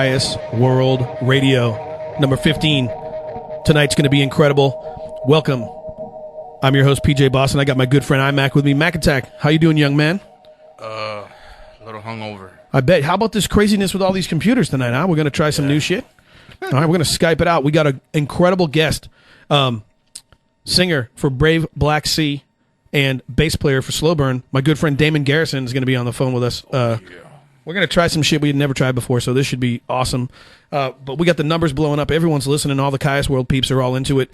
Kyuss World Radio, number 15. Tonight's going to be incredible. Welcome. I'm your host, PJ Boston. I got my good friend iMac with me. Mac Attack, how you doing, young man? A little hungover. I bet. How about this craziness with all these computers tonight, huh? We're going to try some new shit. All right, we're going to Skype it out. We got an incredible guest, singer for Brave Black Sea and bass player for Slow Burn. My good friend Damon Garrison is going to be on the phone with us. We're going to try some shit we had never tried before, so this should be awesome. But we got the numbers blowing up. Everyone's listening. All the Kyuss World peeps are all into it.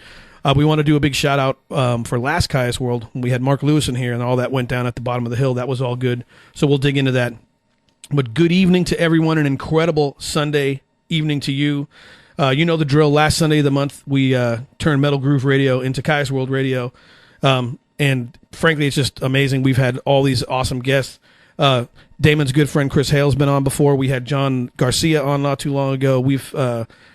We want to do a big shout-out for last Kyuss World. We had Mark Lewis in here, and all that went down at the bottom of the hill. That was all good. So we'll dig into that. But good evening to everyone. An incredible Sunday evening to you. You know the drill. Last Sunday of the month, we turned Metal Groove Radio into Kyuss World Radio. And frankly, it's just amazing. We've had all these awesome guests. Damon's good friend Chris Hale's been on before. We had John Garcia on not too long ago. We've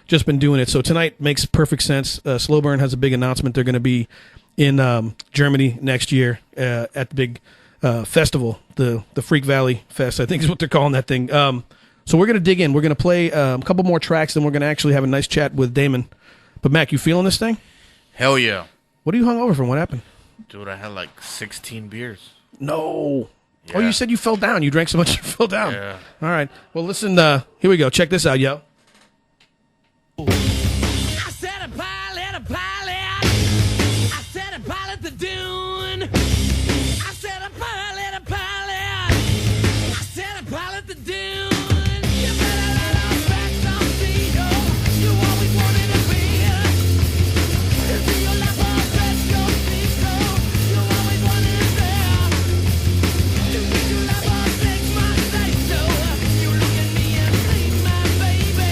just been doing it. So tonight makes perfect sense. Slow Burn has a big announcement. They're going to be in Germany next year at the big festival, the Freak Valley Fest, I think is what they're calling that thing. So we're going to dig in. We're going to play a couple more tracks, then we're going to actually have a nice chat with Damon. But Mac, you feeling this thing? Hell yeah. What are you hung over from? What happened? Dude, I had like 16 beers. No. Yeah. Oh, you said you fell down. You drank so much you fell down. Yeah. All right. Well, listen, here we go. Check this out, yo. I said a pilot. I said a pilot the dune. I said a pilot. I said a pilot the dune. You better let us back some speed, oh. You always wanted to be here. Into your life, let's go speed, so you always wanted to stare. You think you love us, take my say so. You look at me and see my baby.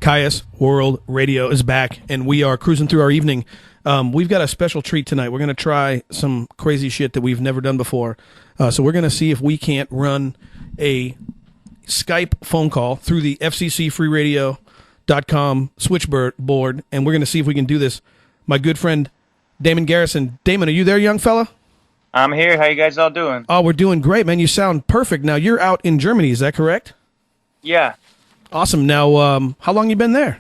Kyuss World Radio is back, and we are cruising through our evening. We've got a special treat tonight. We're going to try some crazy shit that we've never done before. So we're going to see if we can't run a Skype phone call through the FCCFreeRadio.com switchboard, and we're going to see if we can do this. My good friend Damon Garrison. Damon, are you there, young fella? I'm here. How you guys all doing? Oh, we're doing great, man. You sound perfect. Now, you're out in Germany, is that correct? Yeah. Awesome. Now, how long you been there?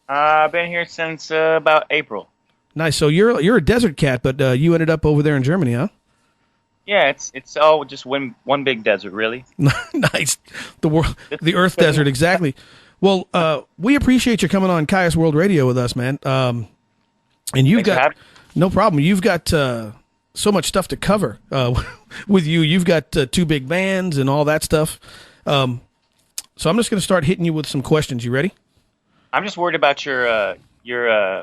I've been here since about April. Nice. So you're a desert cat, but you ended up over there in Germany, huh? Yeah, it's all just one big desert, really. Nice. The Earth desert, exactly. Well, we appreciate you coming on Kyuss World Radio with us, man. And you've got no problem. You've got so much stuff to cover with you. You've got two big bands and all that stuff. So I'm just going to start hitting you with some questions. You ready? I'm just worried about your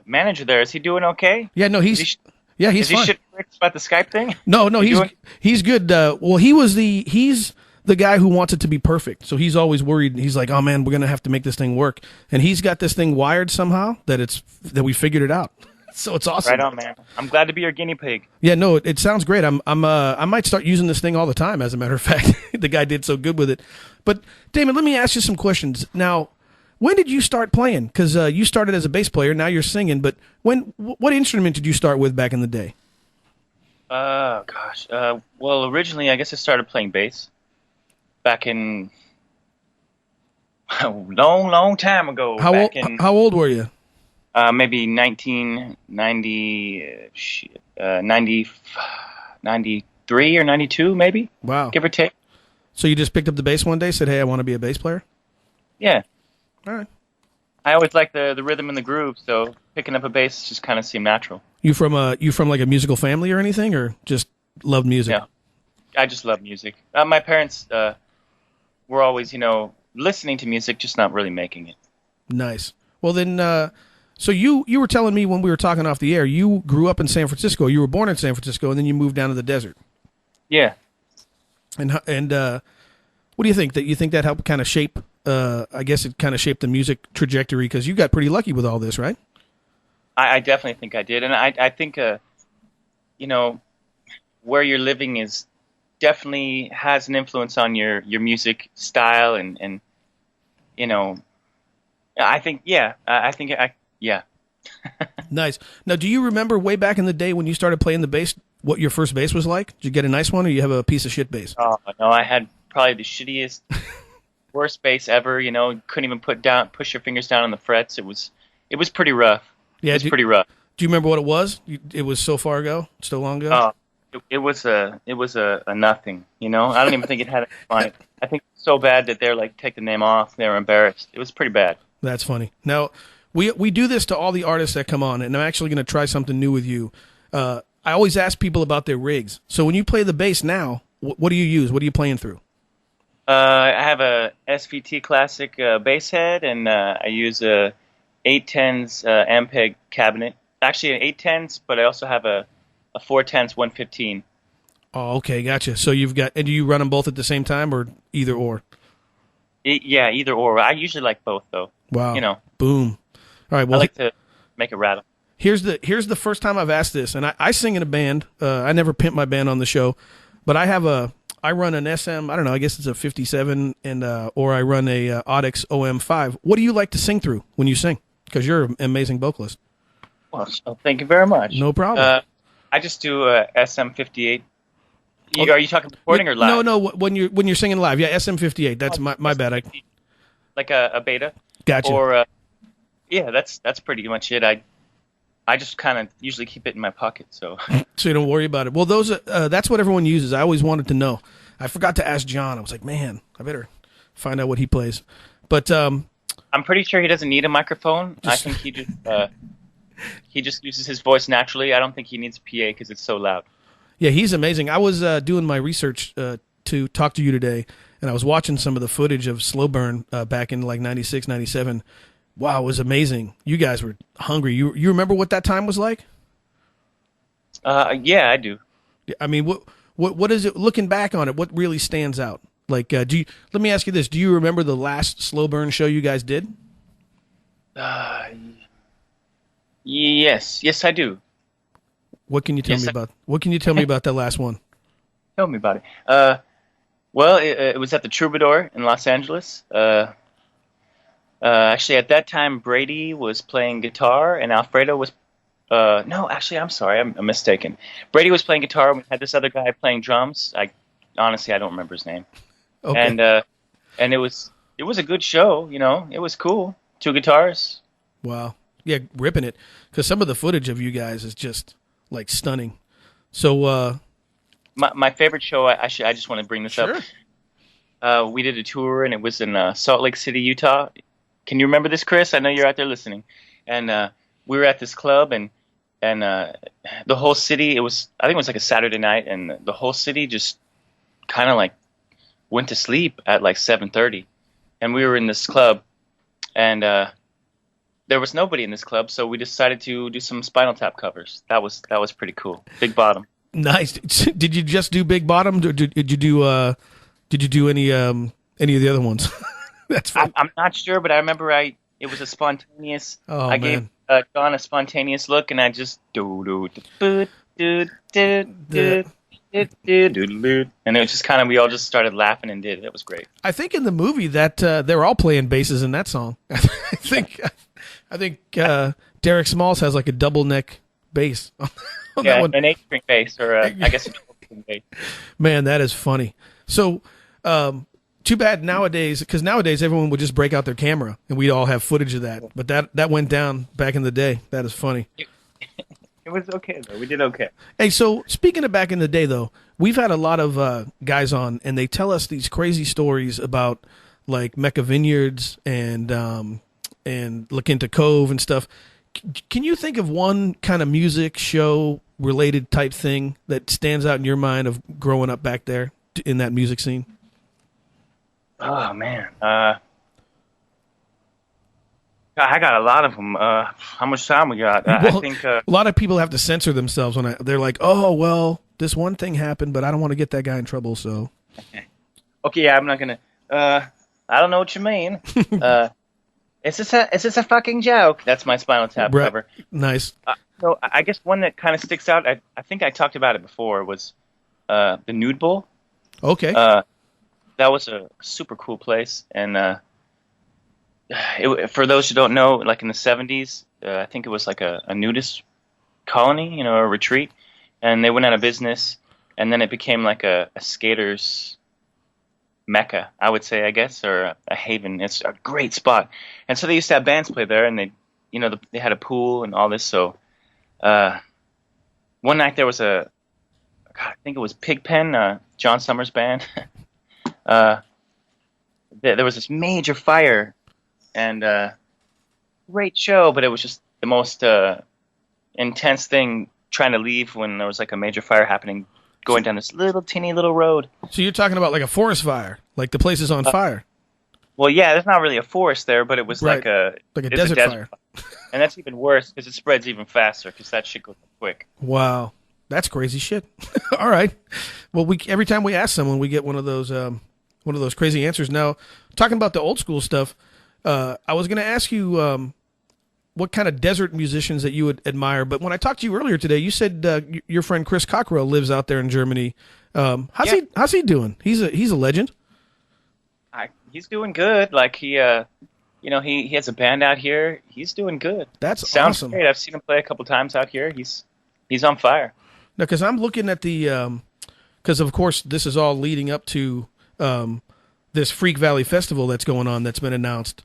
manager there. Is he doing okay? Yeah, no, he's is fine. Is he shit about the Skype thing? No, he's good. Well, he's the guy who wants it to be perfect. So he's always worried. He's like, oh man, we're going to have to make this thing work. And he's got this thing wired somehow that we figured it out. So it's awesome. Right on, man. I'm glad to be your guinea pig. Yeah, no, it sounds great. I might start using this thing all the time. As a matter of fact, the guy did so good with it. But Damon, let me ask you some questions. Now, when did you start playing? Because you started as a bass player. Now you're singing. But what instrument did you start with back in the day? Gosh. Well, originally, I guess I started playing bass back in a long time ago. How old were you? Maybe 1990, 93 or 92, maybe. Wow. Give or take. So you just picked up the bass one day, said, hey, I want to be a bass player? Yeah. All right. I always like the rhythm and the groove, so picking up a bass just kind of seemed natural. You from like a musical family or anything, or just loved music? Yeah. I just love music. My parents were always, listening to music, just not really making it. Nice. Well, then... So you were telling me when we were talking off the air, you grew up in San Francisco. You were born in San Francisco, and then you moved down to the desert. Yeah. And what do you think? That you think that helped kind of shape? I guess it kind of shaped the music trajectory because you got pretty lucky with all this, right? I definitely think I did, and I think where you're living is definitely has an influence on your music style, and I think yeah. Nice. Now, do you remember way back in the day when you started playing the bass, what your first bass was like? Did you get a nice one, or you have a piece of shit bass? Oh, no, I had probably the shittiest, worst bass ever. Couldn't even push your fingers down on the frets. It was pretty rough. Yeah, it was pretty rough. Do you remember what it was? It was so far ago, so long ago. It was a nothing. I don't even think it had fun. I think it's so bad that they're like, take the name off. They were embarrassed. It was pretty bad. That's funny. Now, we do this to all the artists that come on, and I'm actually going to try something new with you. I always ask people about their rigs. So when you play the bass now, what do you use? What are you playing through? I have a SVT Classic bass head, and I use a 810s Ampeg cabinet. Actually, an 810s, but I also have a 410s 115. Oh, okay, gotcha. So and do you run them both at the same time, or either or? Yeah, either or. I usually like both, though. Wow. Boom. All right. Well, I like to make it rattle. Here's the first time I've asked this, and I sing in a band. I never pimp my band on the show, but I run an SM. I don't know. I guess it's a 57, or I run a Audix OM5. What do you like to sing through when you sing? Because you're an amazing vocalist. Well, thank you very much. No problem. I just do SM58. Are you talking recording or live? No. When you're singing live, yeah, SM58. That's my bad. Like a beta. Gotcha. Or yeah, that's pretty much it. I just kind of usually keep it in my pocket, so so you don't worry about it. Well, that's what everyone uses. I always wanted to know. I forgot to ask John. I was like, man, I better find out what he plays. But I'm pretty sure he doesn't need a microphone. I think he just uses his voice naturally. I don't think he needs a PA because it's so loud. Yeah, he's amazing. I was doing my research to talk to you today, and I was watching some of the footage of Slow Burn back in like 96, 97. Wow, it was amazing. You guys were hungry. You remember what that time was like? Yeah, I do. I mean, what is it? Looking back on it, what really stands out? Like, let me ask you this: do you remember the last Slow Burn show you guys did? Uh, yes, I do. What can you tell Yes, me about? What can you tell me about that last one? Tell me about it. Well, it was at the Troubadour in Los Angeles. Actually, at that time, Brady was playing guitar, and Alfredo was. No, actually, I'm sorry, I'm mistaken. Brady was playing guitar, and we had this other guy playing drums. Honestly, I don't remember his name. Okay. And it was a good show. It was cool. Two guitars. Wow. Yeah, ripping it. Because some of the footage of you guys is just like stunning. So, My favorite show. I just want to bring this sure. up. We did a tour, and it was in Salt Lake City, Utah. Can you remember this, Chris? I know you're out there listening. And we were at this club, and the whole city. I think it was like a Saturday night, and the whole city just kind of like went to sleep at like 7:30, and we were in this club, and there was nobody in this club, so we decided to do some Spinal Tap covers. That was pretty cool. Big Bottom. Nice. Did you just do Big Bottom? Or did you do any of the other ones? That's fun. I'm not sure, but I remember it was a spontaneous. Oh, I man. gave John a spontaneous look, and I just and it was just kind of, we all just started laughing and did it. It was great. I think in the movie that they're all playing basses in that song. I think Derek Smalls has like a double neck bass on that Yeah, one. an 8-string bass, or I guess a 12-string bass. Man, that is funny. So, too bad nowadays, because nowadays everyone would just break out their camera and we'd all have footage of that. But that went down back in the day. That is funny. It was okay though. We did okay. Hey, so speaking of back in the day, though, we've had a lot of guys on, and they tell us these crazy stories about like Mecca Vineyards and La Quinta Cove and stuff. Can you think of one kind of music show related type thing that stands out in your mind of growing up back there in that music scene? Oh man, I got a lot of them. How much time we got? I Well, think a lot of people have to censor themselves when they're like, "Oh, well, this one thing happened, but I don't want to get that guy in trouble." So, okay, yeah, I'm not gonna. I don't know what you mean. Is this a fucking joke? That's my Spinal Tap Right. cover. Nice. So I guess one that kind of sticks out. I think I talked about it before. Was the Nude Bowl. Okay. That was a super cool place, and for those who don't know, like in the 70s, I think it was like a nudist colony, a retreat, and they went out of business, and then it became like a skater's mecca, I would say, I guess, or a haven. It's a great spot, and so they used to have bands play there, and they had a pool and all this. So one night there was I think it was Pigpen, John Summers' band. There was this major fire, and great show, but it was just the most intense thing trying to leave when there was like a major fire happening, going down this teeny little road. So you're talking about like a forest fire, like the place is on fire. Well, yeah, there's not really a forest there, but it was Right. like a desert fire. and that's even worse because it spreads even faster because that shit goes quick. Wow, that's crazy shit. All right. Well, every time we ask someone, we get one of those crazy answers. Now, talking about the old school stuff, I was going to ask you what kind of desert musicians that you would admire. But when I talked to you earlier today, you said your friend Chris Cockrell lives out there in Germany. How's he doing? He's a legend. He's doing good. Like he has a band out here. He's doing good. That's Sounds awesome. great. I've seen him play a couple times out here. He's on fire. No, because I'm looking at because of course this is all leading up to this Freak Valley Festival that's going on, that's been announced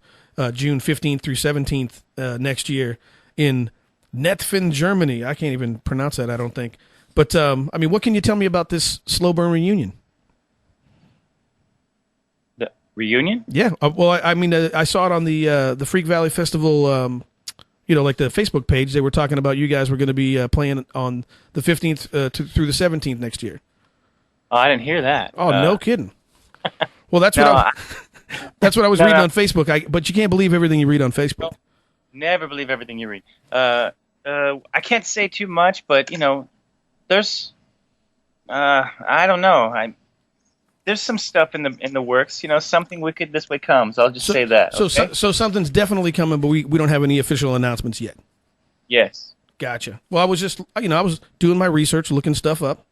June 15th through 17th next year in Netfin, Germany. I can't even pronounce that, I don't think. But I mean, what can you tell me about this Slow Burn reunion? The reunion? Yeah, well, I mean, I saw it on the Freak Valley Festival. Like the Facebook page, they were talking about you guys were going to be playing on the 15th through the 17th next year. Oh, I didn't hear that. Oh, no kidding. Well, that's No, that's what I was No, reading no. on Facebook. But you can't believe everything you read on Facebook. Never believe everything you read. I can't say too much, but there's I don't know. there's some stuff in the works. Something wicked this way comes. I'll just say that. Okay? So something's definitely coming, but we don't have any official announcements yet. Yes. Gotcha. Well, I was just I was doing my research, looking stuff up.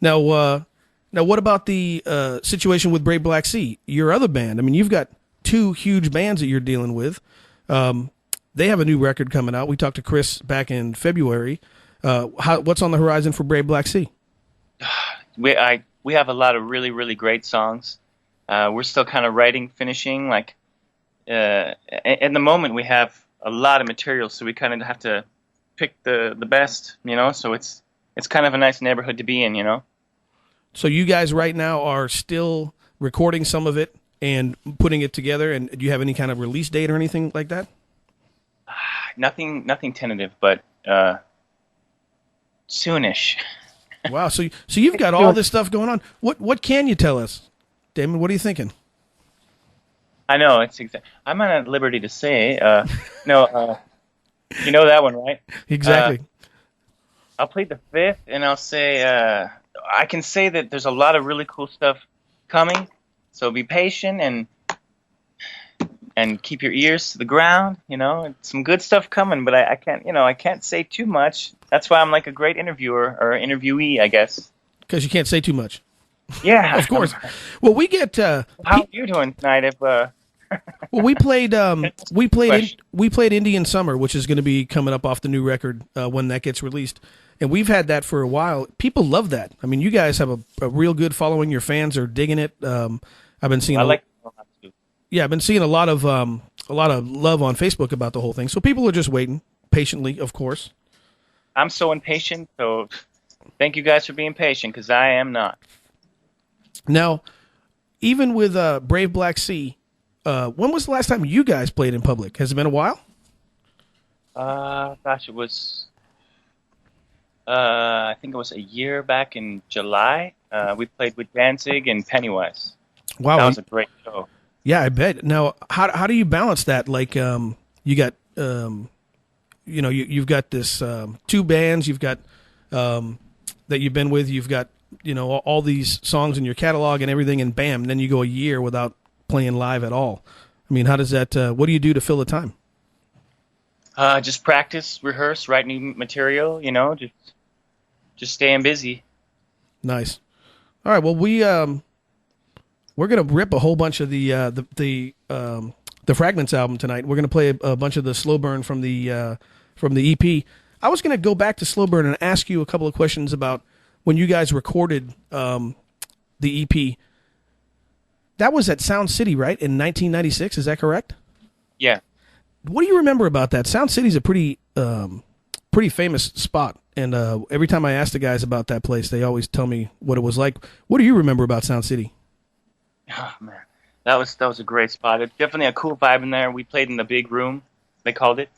Now, what about the situation with Brave Black Sea, your other band? I mean, you've got two huge bands that you're dealing with. They have a new record coming out. We talked to Chris back in February. What's on the horizon for Brave Black Sea? We have a lot of really, really great songs. We're still kind of writing, finishing. Like, at the moment, we have a lot of material, so we kind of have to pick the best, So it's kind of a nice neighborhood to be in, So you guys right now are still recording some of it and putting it together. And do you have any kind of release date or anything like that? Nothing tentative, but soonish. Wow. So you've got all this stuff going on. What can you tell us, Damon? What are you thinking? I know I'm not at liberty to say. No, you know that one, right? Exactly. I'll plead the fifth, and I'll say I can say that there's a lot of really cool stuff coming. So be patient and keep your ears to the ground. Some good stuff coming, but I can't. I can't say too much. That's why I'm like a great interviewer or interviewee, I guess. Because you can't say too much. Yeah, of course. Well, we get. How are you doing tonight? Well, we played Indian Summer, which is going to be coming up off the new record when that gets released, and we've had that for a while. People love that. I mean, you guys have a real good following. Your fans are digging it. I've been seeing. I've been seeing a lot of love on Facebook about the whole thing. So people are just waiting patiently, of course. I'm so impatient. So thank you guys for being patient, because I am not. Now, even with Brave Black Sea, when was the last time you guys played in public? Has it been a while? Gosh, it was. I think it was a year back in July. We played with Danzig and Pennywise. Wow, that was a great show. Yeah, I bet. Now, how do you balance that? Like, you got, you've got this two bands. You've got that you've been with. You've got all these songs in your catalog and everything, and bam, then you go a year without playing live at all. I mean, how does that? What do you do to fill the time? Just practice, rehearse, write new material. Just staying busy. Nice. All right. Well, we're gonna rip a whole bunch of the Fragments album tonight. We're gonna play a bunch of the Slow Burn from the EP. I was gonna go back to Slow Burn and ask you a couple of questions about when you guys recorded the EP. That was at Sound City, right, in 1996. Is that correct? Yeah. What do you remember about that? Sound City's a pretty famous spot, and every time I ask the guys about that place, they always tell me what it was like. What do you remember about Sound City? Oh man, that was a great spot. It's definitely a cool vibe in there. We played in the big room, they called it,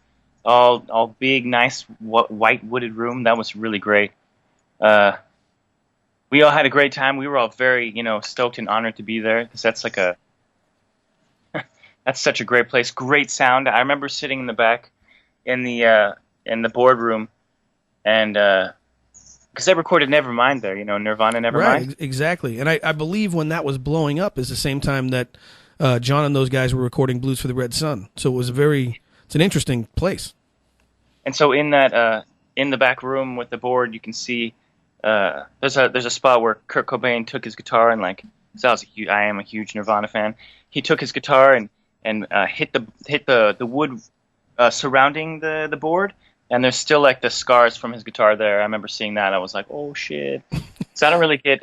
all big, nice white wooded room. That was really great. We all had a great time. We were all very, stoked and honored to be there, because that's like that's such a great place. Great sound. I remember sitting in the back in the boardroom, and because they recorded Nevermind there, Nirvana Nevermind. Right, exactly. And I believe when that was blowing up is the same time that John and those guys were recording Blues for the Red Sun. So it's an interesting place. And so in that in the back room with the board, you can see there's a spot where Kurt Cobain took his guitar and I am a huge Nirvana fan. He took his guitar and hit the wood surrounding the board. And there's still like the scars from his guitar there. I remember seeing that. I was like, oh shit. So I don't really get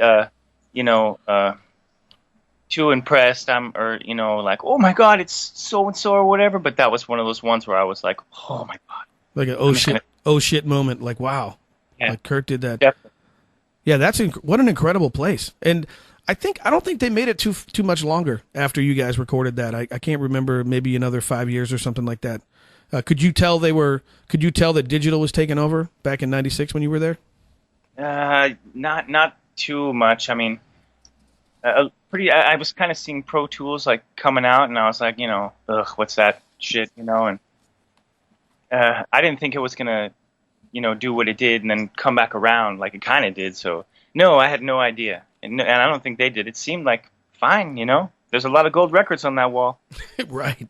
too impressed. Like, oh my god, it's so and so or whatever. But that was one of those ones where I was like, oh my god. Like an oh shit moment. Like, wow. Yeah. Like Kurt did that. Definitely. Yeah, what an incredible place. And I don't think they made it too much longer after you guys recorded that. I can't remember, maybe another 5 years or something like that. Could you tell that digital was taking over back in '96 when you were there? Not too much. I mean, I was kind of seeing Pro Tools like coming out, and I was like, ugh, what's that shit, and I didn't think it was gonna, do what it did and then come back around like it kind of did. So no, I had no idea, and I don't think they did. It seemed like fine. There's a lot of gold records on that wall. Right.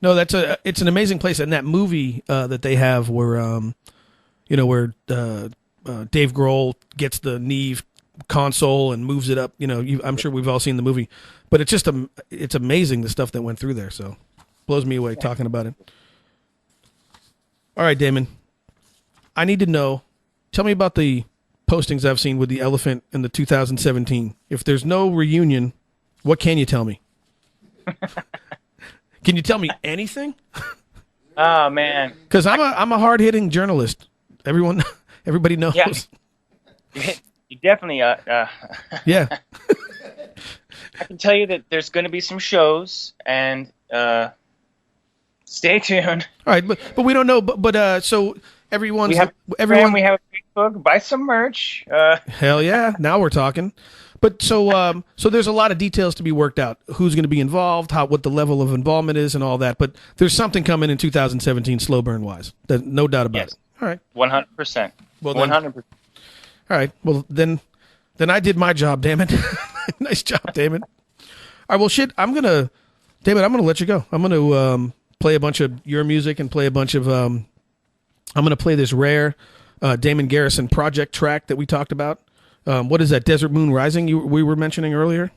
No, it's an amazing place. And that movie that they have where Dave Grohl gets the Neve console and moves it up. I'm sure we've all seen the movie, but it's just it's amazing the stuff that went through there. So blows me away talking about it. All right, Damon, I need to know. Tell me about the postings I've seen with the elephant in the 2017. If there's no reunion, what can you tell me? Can you tell me anything? Oh man, because I'm a hard hitting journalist. Everybody knows. Yeah. You definitely Yeah. I can tell you that there's going to be some shows, and stay tuned. All right, but we don't know. But so everyone. We have a Facebook. Buy some merch. Hell yeah! Now we're talking. But so there's a lot of details to be worked out. Who's going to be involved? What the level of involvement is, and all that. But there's something coming in 2017, slow burn wise. No doubt about it. All right. 100%. Well, 100%. All right. Well, then I did my job, Damon. Nice job, Damon. All right. Well, shit. Damon, I'm gonna let you go. I'm gonna play a bunch of your music and play a bunch of. I'm gonna play this rare Damon Garrison project track that we talked about. What is that? Desert Moon Rising we were mentioning earlier?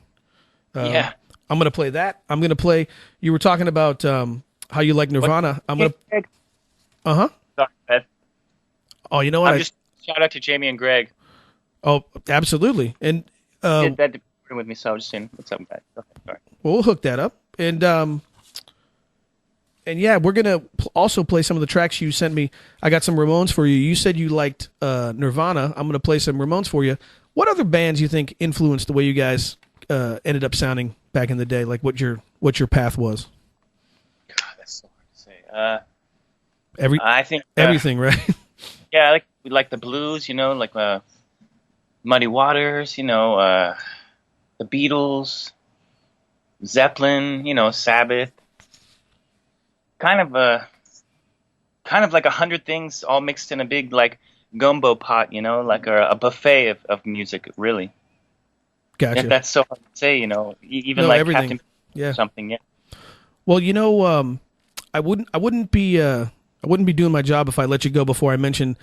Yeah. I'm going to play that. I'm going to play... You were talking about how you like Nirvana. I'm going to... Uh-huh. Sorry, Ed. Oh, you know what? Just shout out to Jamie and Greg. Oh, absolutely. And... Did that with me, so I was just saying what's up with that. Okay, sorry. Well, we'll hook that up. And yeah, we're going to also play some of the tracks you sent me. I got some Ramones for you. You said you liked Nirvana. I'm going to play some Ramones for you. What other bands you think influenced the way you guys ended up sounding back in the day? Like what your path was? God, that's so hard to say. I think everything, right? Yeah, we like the blues, like Muddy Waters, the Beatles, Zeppelin, Sabbath. Kind of like 100 things all mixed in a big gumbo pot, like a buffet of music, really. Gotcha. If that's so hard to say, even no, like everything. Captain something, yeah. Well, I wouldn't be doing my job if I let you go before I mention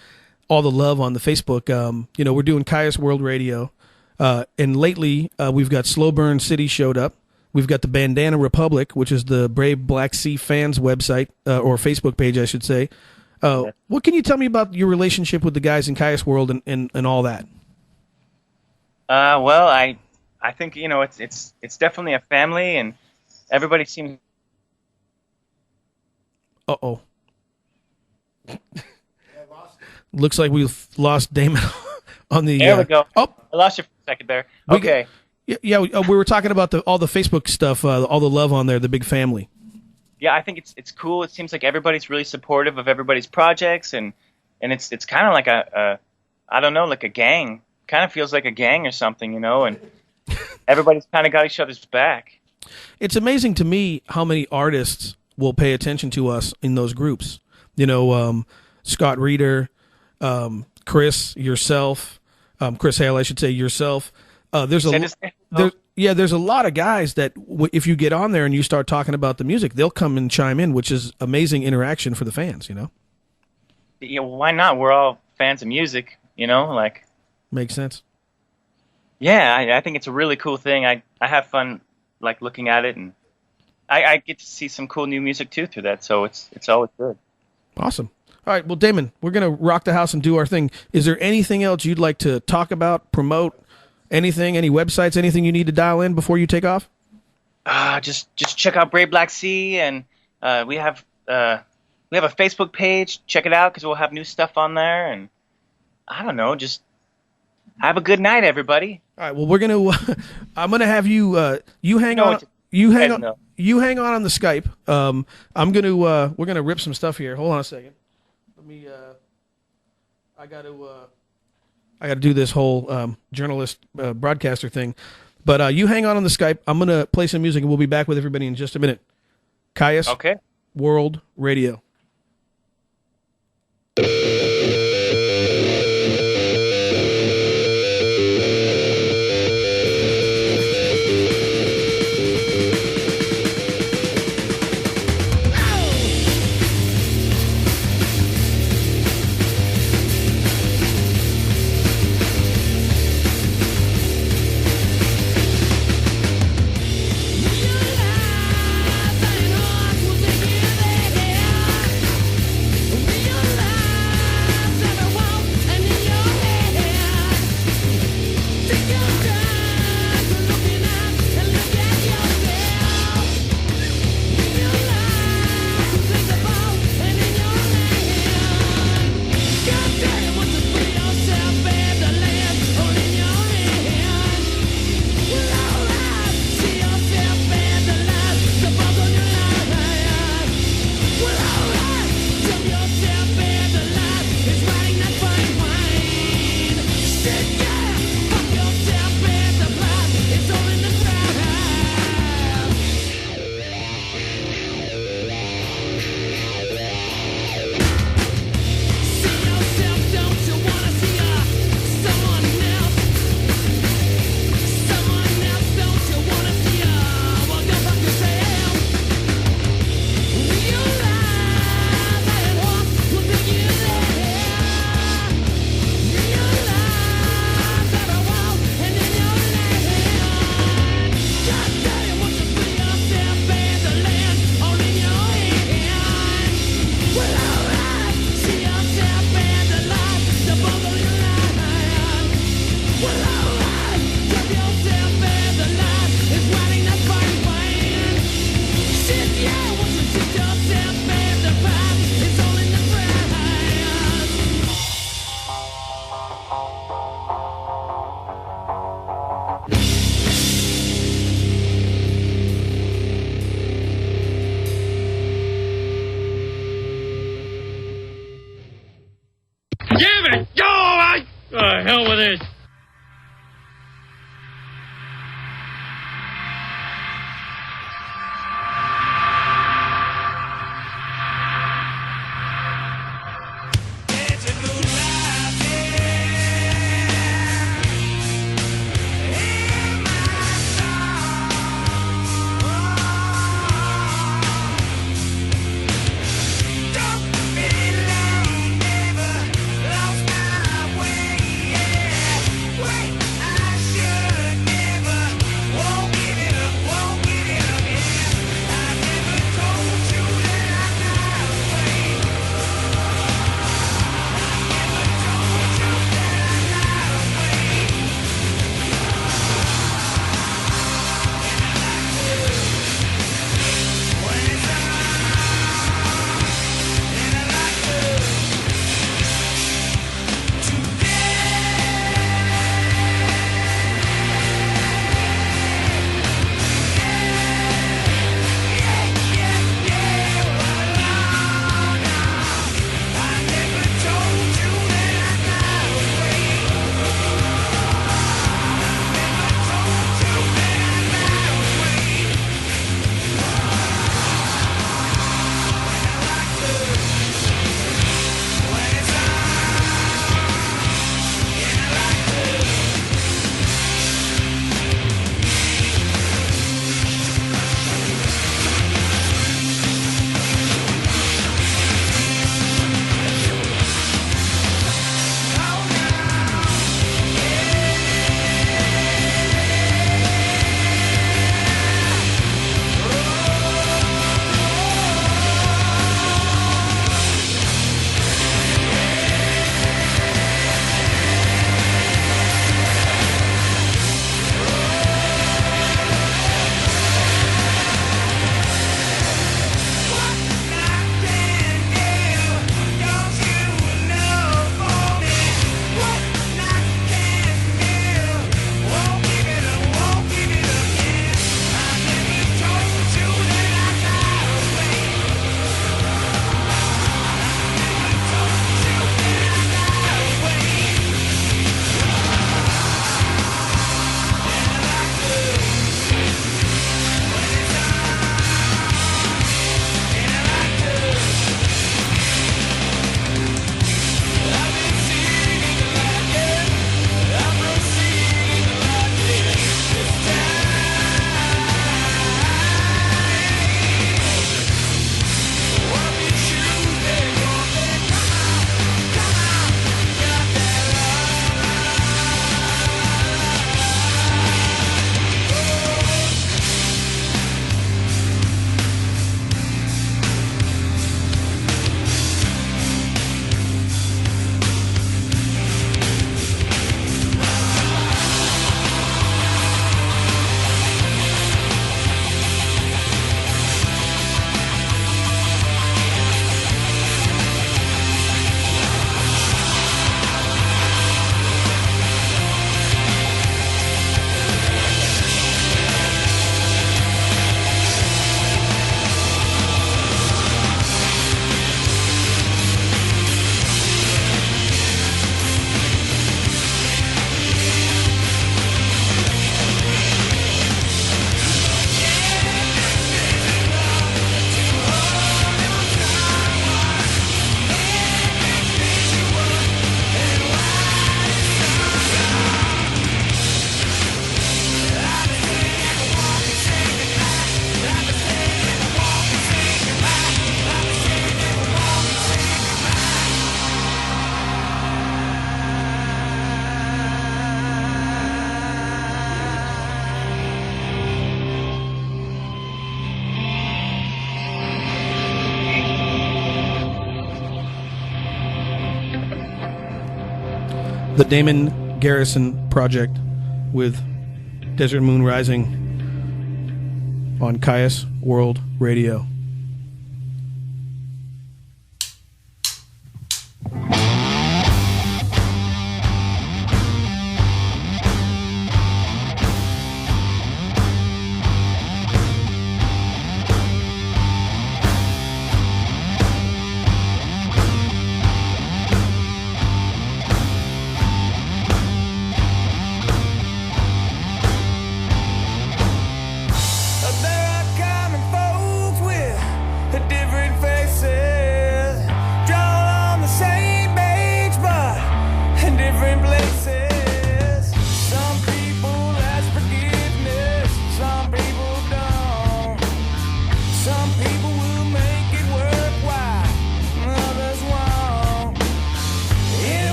all the love on the Facebook. We're doing Kyuss World Radio, and lately we've got Slow Burn City showed up. We've got the Bandana Republic, which is the Brave Black Sea fans website, or Facebook page, I should say. What can you tell me about your relationship with the guys in Kyuss World and all that? Well, I think, it's definitely a family, and everybody seems... Uh-oh. Looks like we've lost Damon on the... There we go. Oh! I lost you for a second there. Okay. Yeah, we were talking about all the Facebook stuff, all the love on there, the big family. Yeah, I think it's cool. It seems like everybody's really supportive of everybody's projects, and it's kind of like I don't know, like a gang. Kind of feels like a gang or something, and everybody's kind of got each other's back. It's amazing to me how many artists will pay attention to us in those groups. Scott Reeder, Chris, yourself, Chris Hale, I should say, yourself. There's a lot of guys that if you get on there and you start talking about the music, they'll come and chime in, which is amazing interaction for the fans, Yeah, why not? We're all fans of music, Makes sense. Yeah, I think it's a really cool thing. I have fun looking at it, and I get to see some cool new music too through that, so it's always good. Awesome. All right, well, Damon, we're gonna rock the house and do our thing. Is there anything else you'd like to talk about, promote? Anything, any websites, anything you need to dial in before you take off? Just check out Brave Black Sea, and we have a Facebook page. Check it out because we'll have new stuff on there, and I don't know, just have a good night, everybody. All right, well, we're gonna. I'm gonna have you. You hang on. You hang on. You hang on the Skype. I'm gonna. We're gonna rip some stuff here. Hold on a second. Let me. I got to do this whole journalist broadcaster thing. But you hang on the Skype. I'm going to play some music, and we'll be back with everybody in just a minute. Kyuss World Radio. it! Go! Hell with it! the Damon Garrison project with Desert Moon Rising on Kyuss World Radio.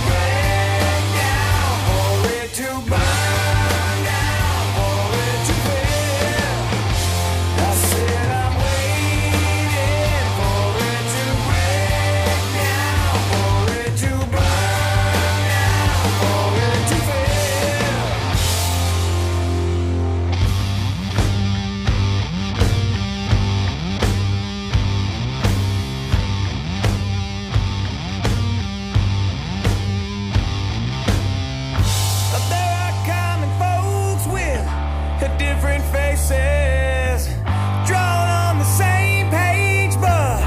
break down, for it to burn down, for it to fail. I said I'm waiting for it to break down, for it to burn down, for it to fail. But there are common folks with different faces, drawn on the same page but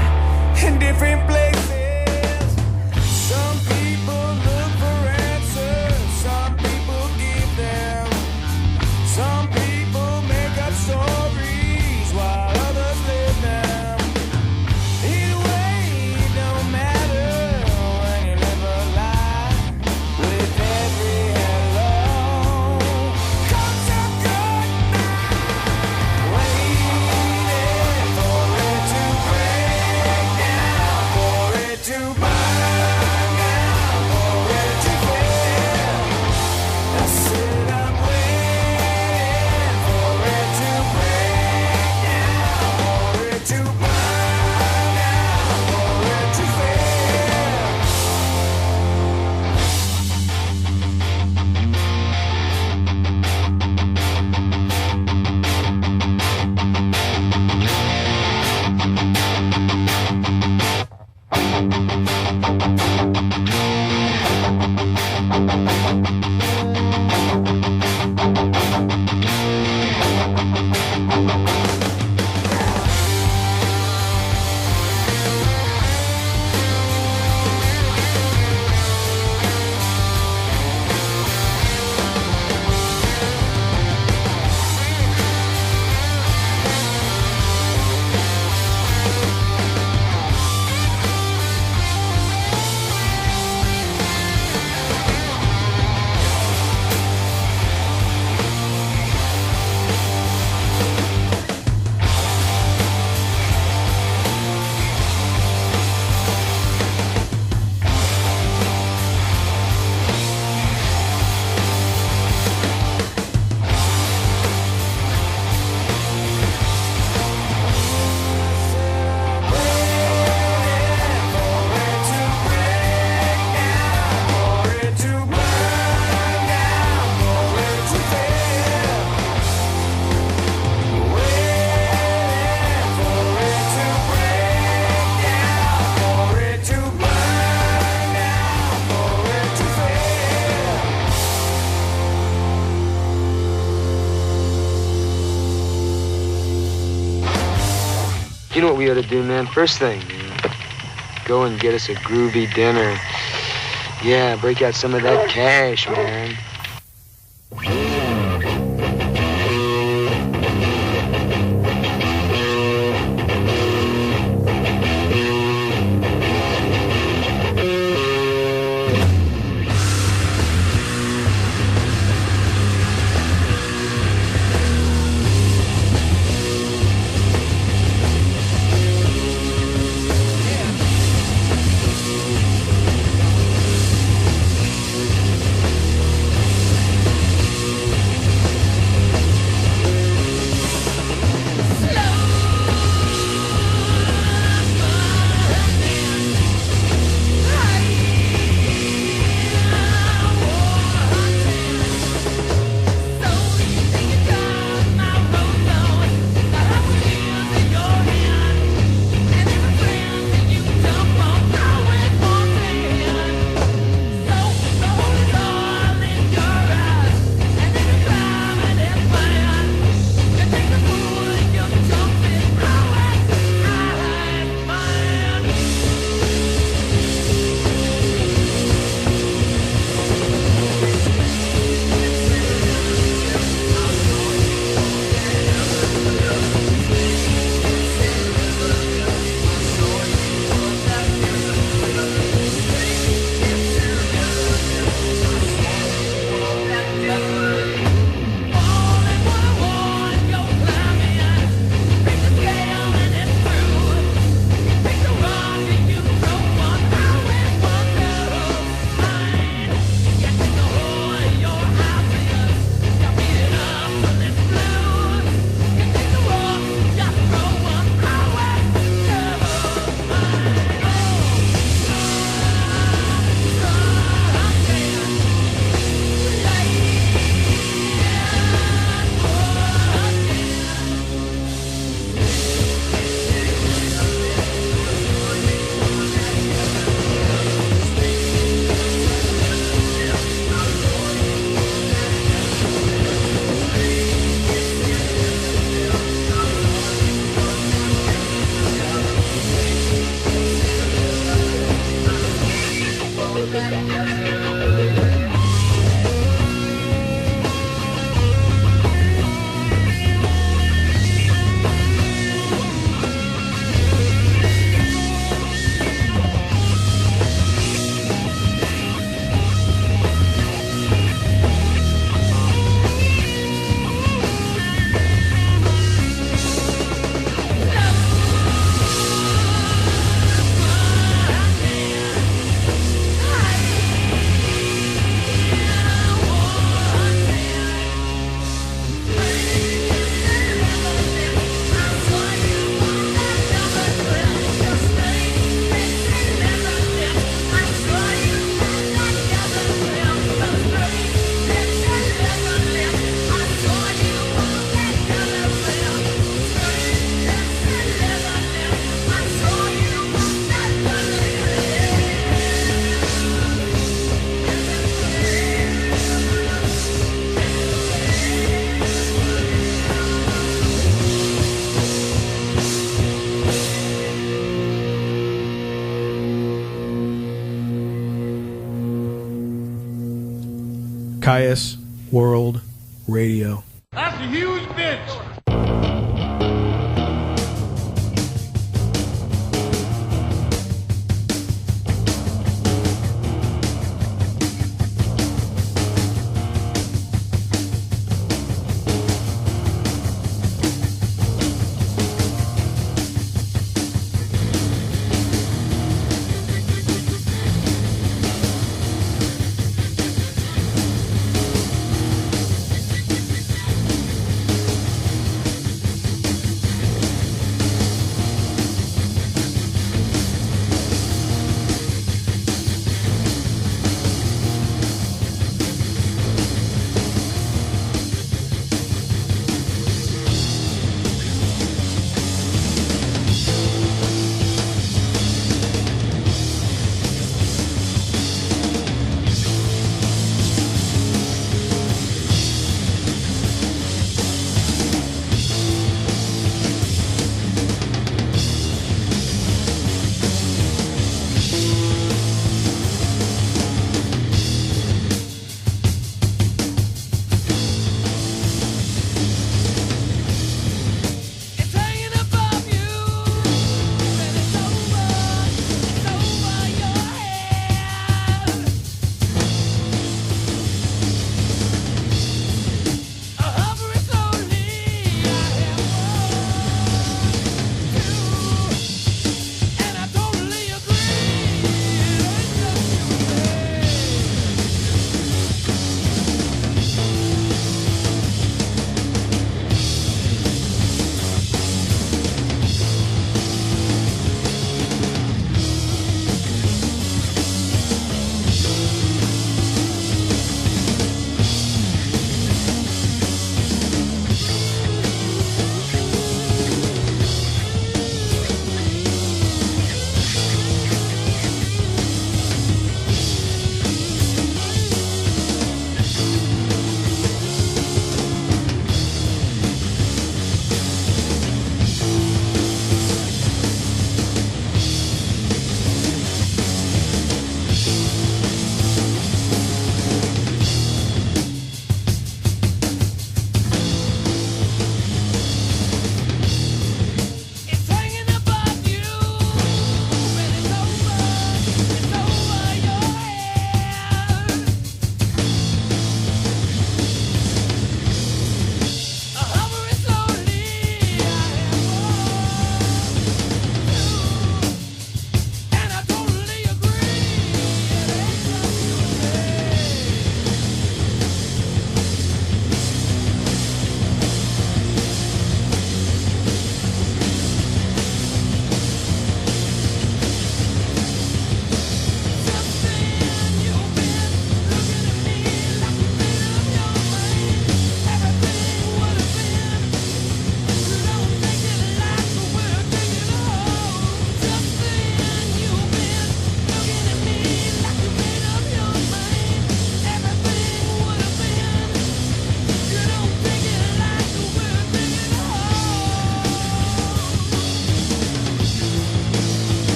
in different places. Some people look for answers, some people give them. Some people make up stories while others live them. Either way, it don't matter when you live a lie. With every hello comes a goodbye. Waiting for it to break down, for it to burn down, for it to fail. I said I'm waiting for it to break down, for it to burn down, for it to fail. You know what we ought to do, man? First thing, man, go and get us a groovy dinner. Yeah, break out some of that cash, man. Kyuss World Radio. That's a huge bitch.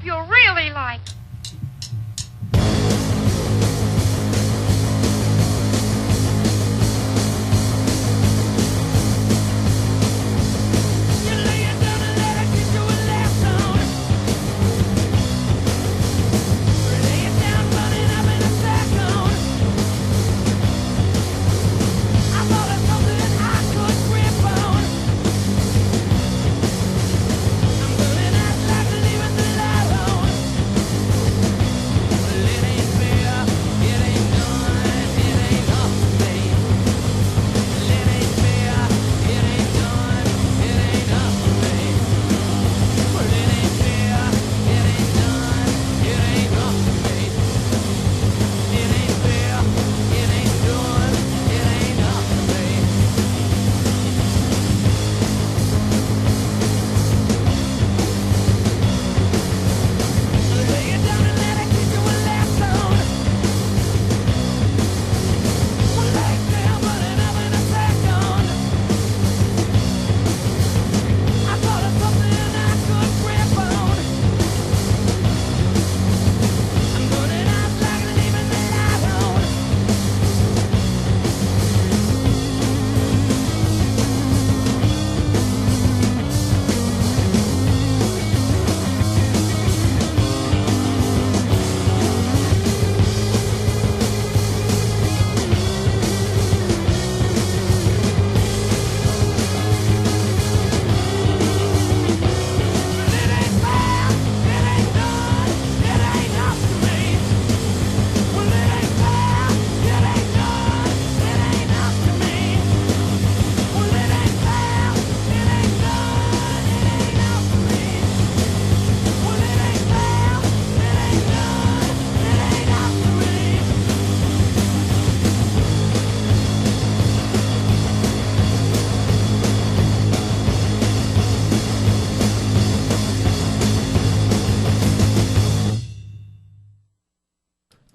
you'll really like.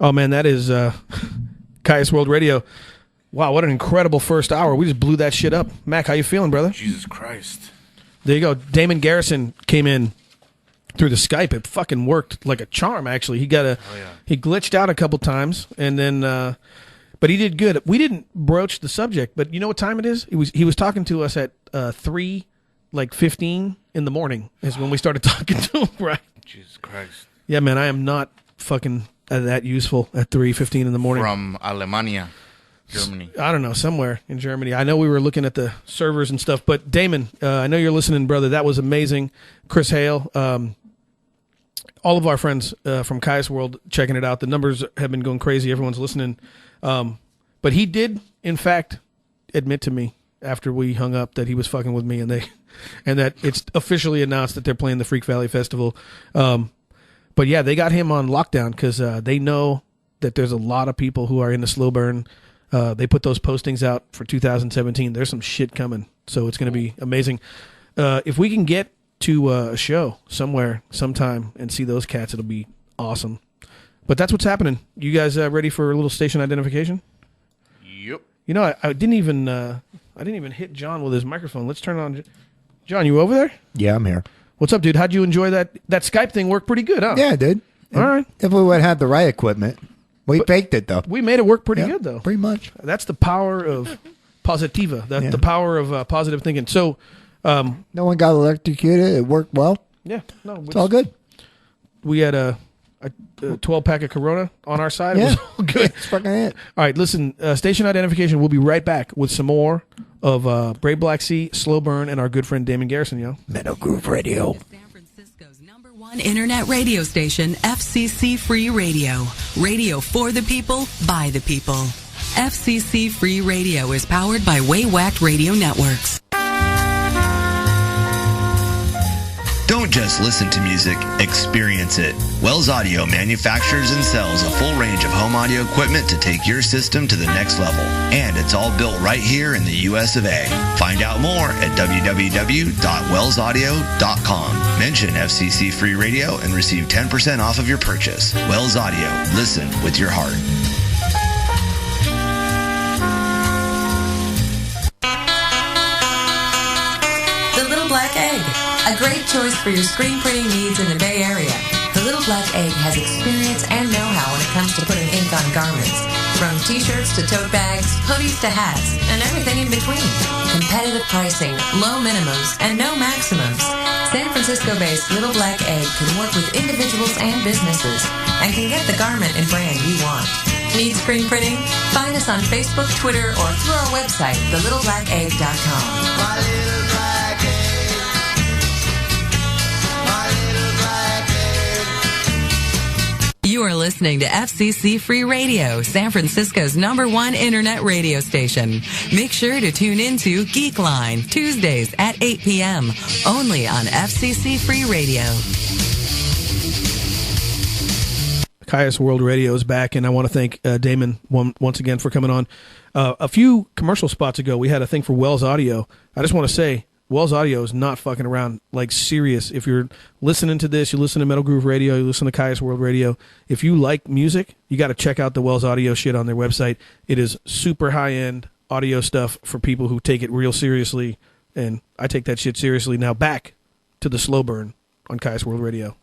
Oh, man, that is Kyuss World Radio. Wow, what an incredible first hour. We just blew that shit up. Mac, how you feeling, brother? Jesus Christ. There you go. Damon Garrison came in through the Skype. It fucking worked like a charm, actually. He glitched out a couple times, and then but he did good. We didn't broach the subject, but you know what time it is? He was talking to us at 3:15 in the morning is when we started talking to him, right? Jesus Christ. Yeah, man, I am not fucking that useful at 3:15 in the morning. From Alemania, Germany. I don't know, somewhere in Germany. I know we were looking at the servers and stuff, but Damon, I know you're listening, brother. That was amazing. Chris Hale, all of our friends from Kyuss World checking it out. The numbers have been going crazy. Everyone's listening. But he did, in fact, admit to me after we hung up that he was fucking with me, and that it's officially announced that they're playing the Freak Valley Festival. But yeah, they got him on lockdown because they know that there's a lot of people who are in the slow burn. They put those postings out for 2017. There's some shit coming, so it's going to be amazing. If we can get to a show somewhere, sometime, and see those cats, it'll be awesome. But that's what's happening. You guys ready for a little station identification? Yep. You know, I didn't even hit John with his microphone. Let's turn it on. John, you over there? Yeah, I'm here. What's up, dude? How'd you enjoy that? That Skype thing worked pretty good, huh? Yeah, it did. All right. If we would have had the right equipment. We faked it, though. We made it work pretty good, though. Pretty much. That's the power of positiva. The power of positive thinking. So, no one got electrocuted. It worked well. Yeah. No, it's all good. We had a 12-pack of Corona on our side. Yeah. It was all good. That's fucking it. All right, listen, station identification. We'll be right back with some more of Brave Black Sea, Slow Burn, and our good friend Damon Garrison, yo. Meadow Groove Radio. San Francisco's #1 internet radio station, FCC Free Radio. Radio for the people, by the people. FCC Free Radio is powered by Waywhacked Radio Networks. Don't just listen to music, experience it. Wells Audio manufactures and sells a full range of home audio equipment to take your system to the next level. And it's all built right here in the US of A. Find out more at www.wellsaudio.com. Mention FCC Free Radio and receive 10% off of your purchase. Wells Audio. Listen with your heart. The Little Black Egg, a great choice for your screen printing needs in the Bay Area. The Little Black Egg has experience and know-how when it comes to putting ink on garments. From t-shirts to tote bags, hoodies to hats, and everything in between. Competitive pricing, low minimums, and no maximums. San Francisco-based Little Black Egg can work with individuals and businesses and can get the garment and brand you want. Need screen printing? Find us on Facebook, Twitter, or through our website, thelittleblackezg.com. My little black egg. My little black egg. You are listening to FCC Free Radio, San Francisco's #1 internet radio station. Make sure to tune into Geek Line, Tuesdays at 8 p.m., only on FCC Free Radio. Kyuss World Radio is back, and I want to thank Damon once again for coming on. A few commercial spots ago, we had a thing for Wells Audio. I just want to say, Wells Audio is not fucking around, like serious. If you're listening to this, you listen to Metal Groove Radio, you listen to Kyuss World Radio. If you like music, you got to check out the Wells Audio shit on their website. It is super high-end audio stuff for people who take it real seriously, and I take that shit seriously. Now back to the slow burn on Kyuss World Radio.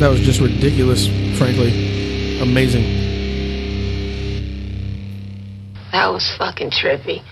That was just ridiculous, frankly. Amazing. That was fucking trippy.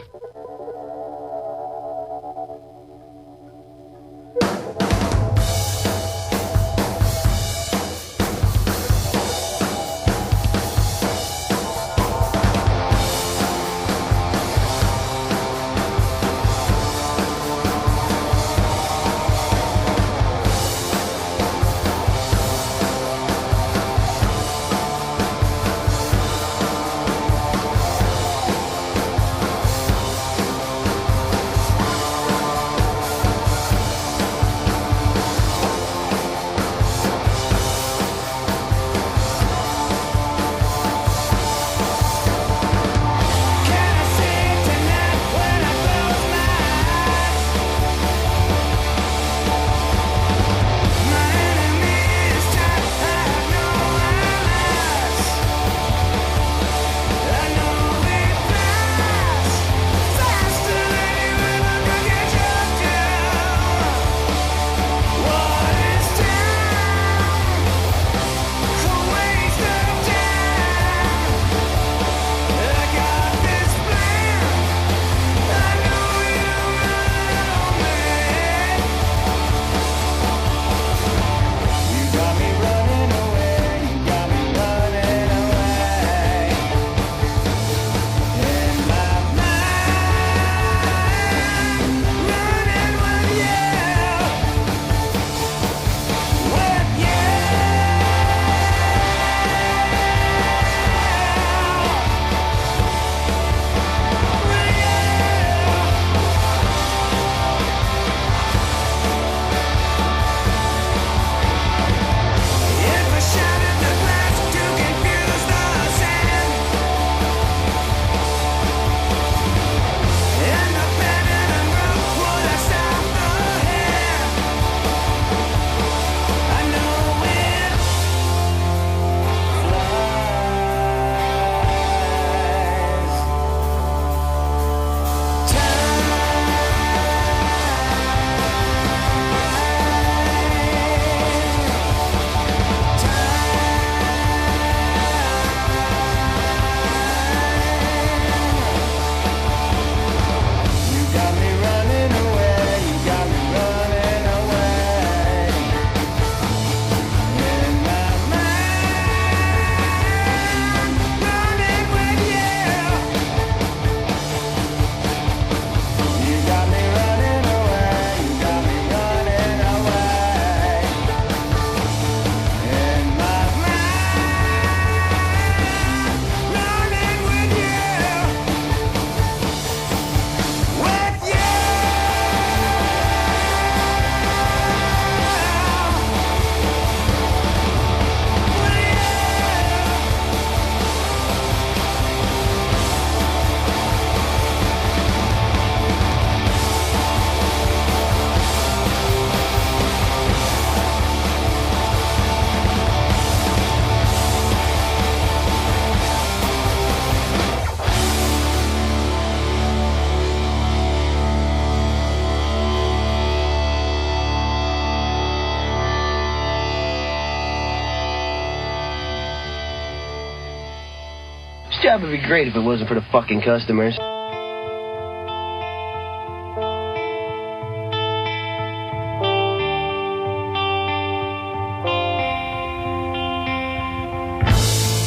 job would be great if it wasn't for the fucking customers.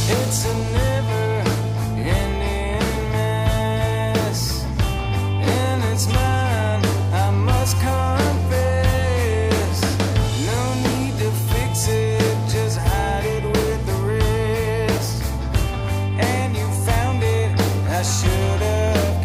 It's a never-ending mess, and it's mine, I must confess. No need to fix it, just hide it with the rest. And you found it, I should have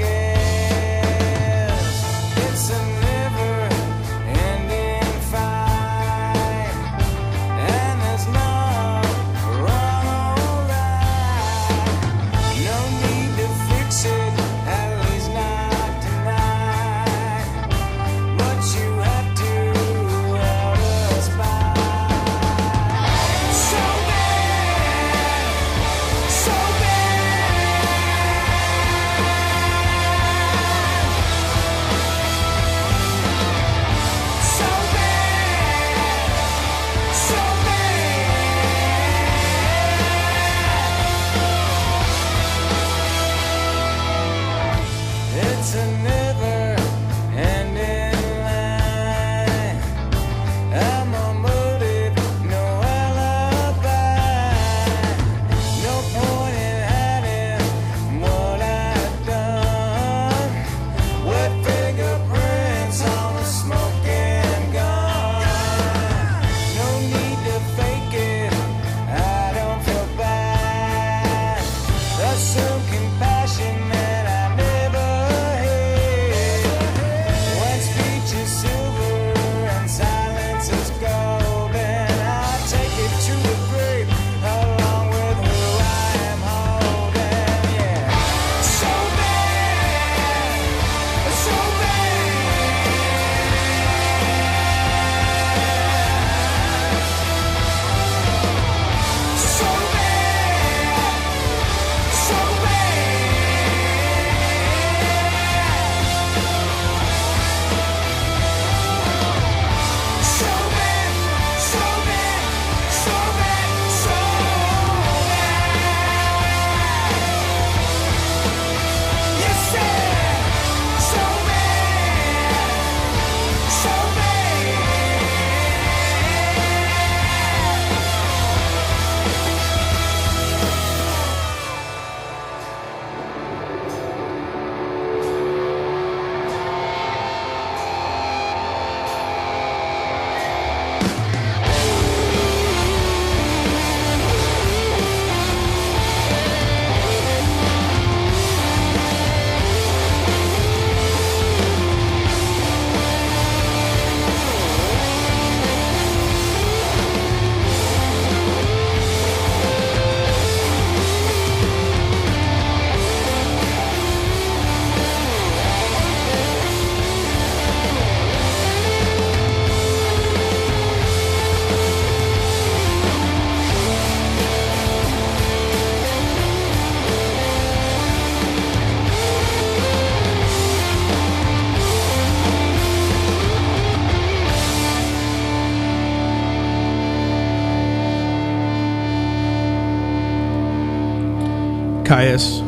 Kyuss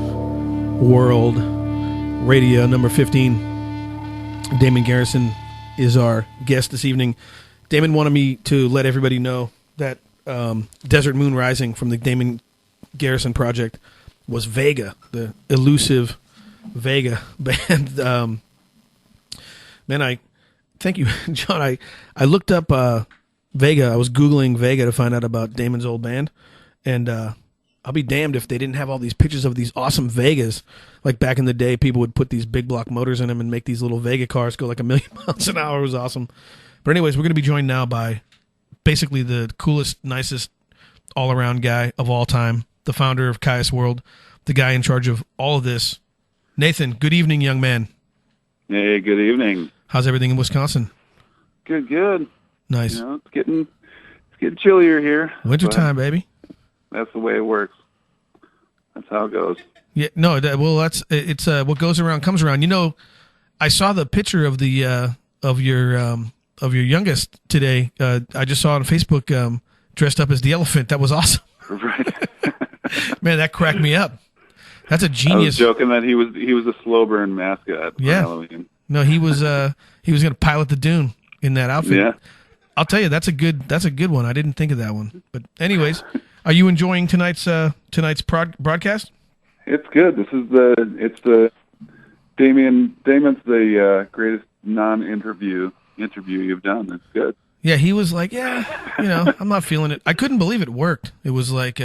World Radio number 15. Damon Garrison is our guest this evening. Damon wanted me to let everybody know that Desert Moon Rising from the Damon Garrison project was Vega, the elusive Vega band. Man, I thank you, John. I looked up Vega. I was Googling Vega to find out about Damon's old band, and I'll be damned if they didn't have all these pictures of these awesome Vegas. Like back in the day, people would put these big block motors in them and make these little Vega cars go like 1,000,000 miles an hour. It was awesome. But anyways, we're going to be joined now by basically the coolest, nicest, all-around guy of all time, the founder of Kyuss World, the guy in charge of all of this. Nathan, good evening, young man. Hey, good evening. How's everything in Wisconsin? Good, good. Nice. You know, it's getting chillier here. Wintertime, baby. That's the way it works. That's how it goes. Yeah, no, well, it's what goes around comes around. You know, I saw the picture of the of your youngest today. I just saw it on Facebook, dressed up as the elephant. That was awesome. Right. Man, that cracked me up. That's a genius. I was joking that he was a slow burn mascot. Yeah. For Halloween. No, he was going to pilot the Dune in that outfit. Yeah. I'll tell you, that's a good one. I didn't think of that one. But anyways, are you enjoying tonight's broadcast? It's good. It's the Damon's the greatest non-interview you've done. It's good. Yeah, he was like, I'm not feeling it. I couldn't believe it worked. It was like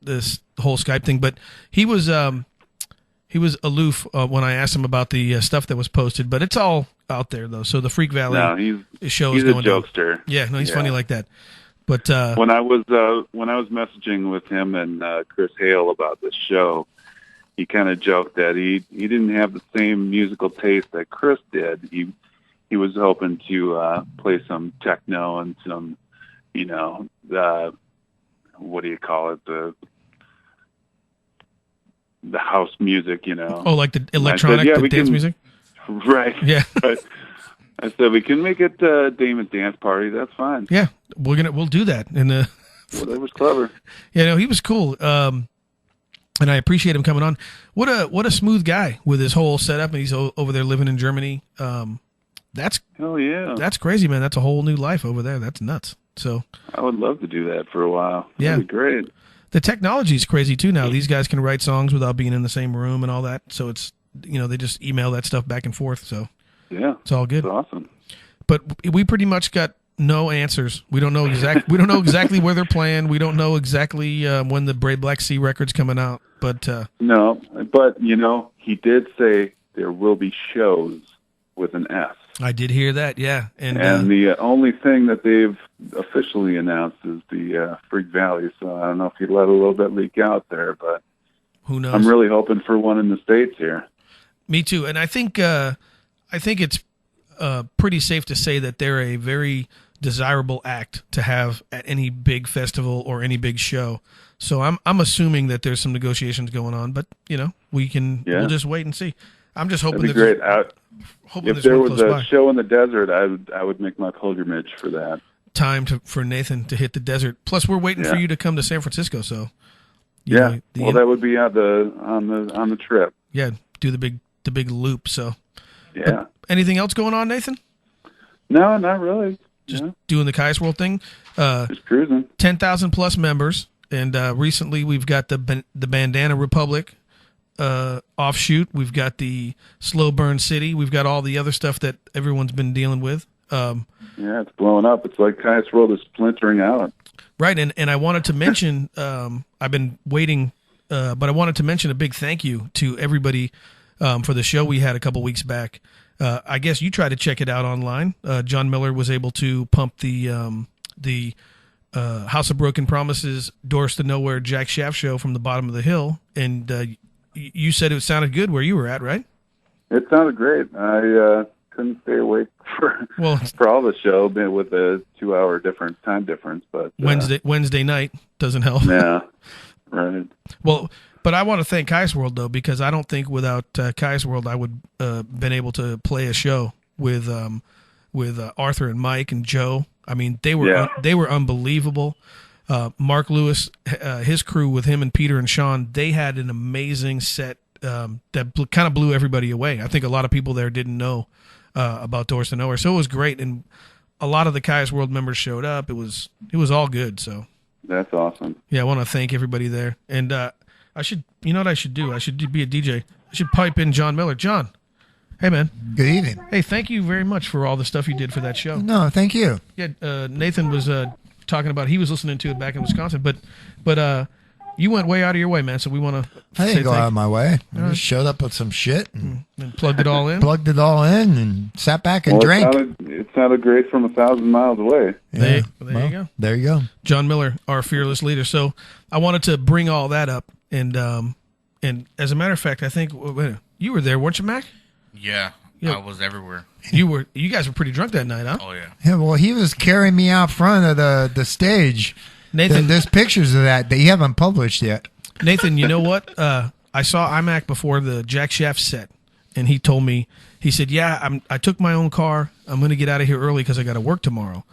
this whole Skype thing, but he was aloof when I asked him about the stuff that was posted. But it's all out there though. So the Freak Valley show is going a jokester. down. Yeah, no, he's funny like that. But when I was messaging with him and Chris Hale about this show, he kind of joked that he didn't have the same musical taste that Chris did. He was hoping to play some techno and some, what do you call it, the house music, Oh, like the electronic, dance music? Right. Yeah. But I said, we can make it Damon's dance party. That's fine. Yeah, we'll do that. And well, that was clever. Yeah, no, he was cool. And I appreciate him coming on. What a smooth guy with his whole setup, and he's over there living in Germany. That's hell yeah. That's crazy, man. That's a whole new life over there. That's nuts. So I would love to do that for a while. Yeah, that'd be great. The technology is crazy too now. These guys can write songs without being in the same room and all that. So it's they just email that stuff back and forth. So yeah, it's all good. It's awesome. But we pretty much got no answers. We don't know exactly where they're playing. We don't know exactly when the Brave Black Sea record's coming out. But no, but he did say there will be shows with an S. I did hear that, yeah. And the only thing that they've officially announced is the Freak Valley. So I don't know if he let a little bit leak out there, but who knows? I'm really hoping for one in the States here. Me too, and I think it's pretty safe to say that they're a very desirable act to have at any big festival or any big show. So I'm assuming that there's some negotiations going on, but we'll just wait and see. I'm just hoping that'd be great. If there was a by. show in the desert, I would make my pilgrimage for that. Time for Nathan to hit the desert. Plus, we're waiting for you to come to San Francisco. So that would be on the trip. Yeah, do the big loop. So yeah. But anything else going on, Nathan? No, not really. Just doing the Kyuss World thing. Just cruising. 10,000 plus members, and recently we've got the Bandana Republic offshoot. We've got the Slow Burn City. We've got all the other stuff that everyone's been dealing with. Yeah, it's blowing up. It's like Kyuss World is splintering out. Right, and I wanted to mention, I've been waiting, but I wanted to mention a big thank you to everybody for the show we had a couple weeks back. I guess you tried to check it out online. John Miller was able to pump the House of Broken Promises, Doors to Nowhere, Jack Shaft show from the bottom of the hill, and you said it sounded good where you were at, right? It sounded great. I couldn't stay awake for all the show, with a 2-hour time difference. But Wednesday night doesn't help. Yeah, right. Well, but I want to thank Kyuss World though, because I don't think without Kyuss World I would been able to play a show with Arthur and Mike and Joe. I mean, they were unbelievable. Mark Lewis, his crew with him and Peter and Sean, they had an amazing set that kind of blew everybody away. I think a lot of people there didn't know about Doors to Nowhere, so it was great, and a lot of the Kyuss World members showed up. It was all good. So That's awesome. yeah, I want to thank everybody there, and I should, you know what I should do? I should be a DJ. I should pipe in John Miller. John, hey man. Good evening. Hey, thank you very much for all the stuff you did for that show. No, thank you. Yeah, Nathan was talking about he was listening to it back in Wisconsin, but you went way out of your way, man. So we want to. I didn't go out of my way. I just showed up with some shit and plugged it all in. Plugged it all in and sat back and drank. It sounded great from 1,000 miles away. Yeah. There you go. There you go. John Miller, our fearless leader. So I wanted to bring all that up, and as a matter of fact, I think you were there, weren't you, Mac? Yeah, I was everywhere. You guys were pretty drunk that night, huh? Oh yeah. Yeah, well, he was carrying me out front of the stage. Nathan, there's pictures of that you haven't published yet. Nathan, you know what? I saw IMAC before the Jack Shaft set, and he told me, he said, yeah, I took my own car. I'm going to get out of here early because I got to work tomorrow.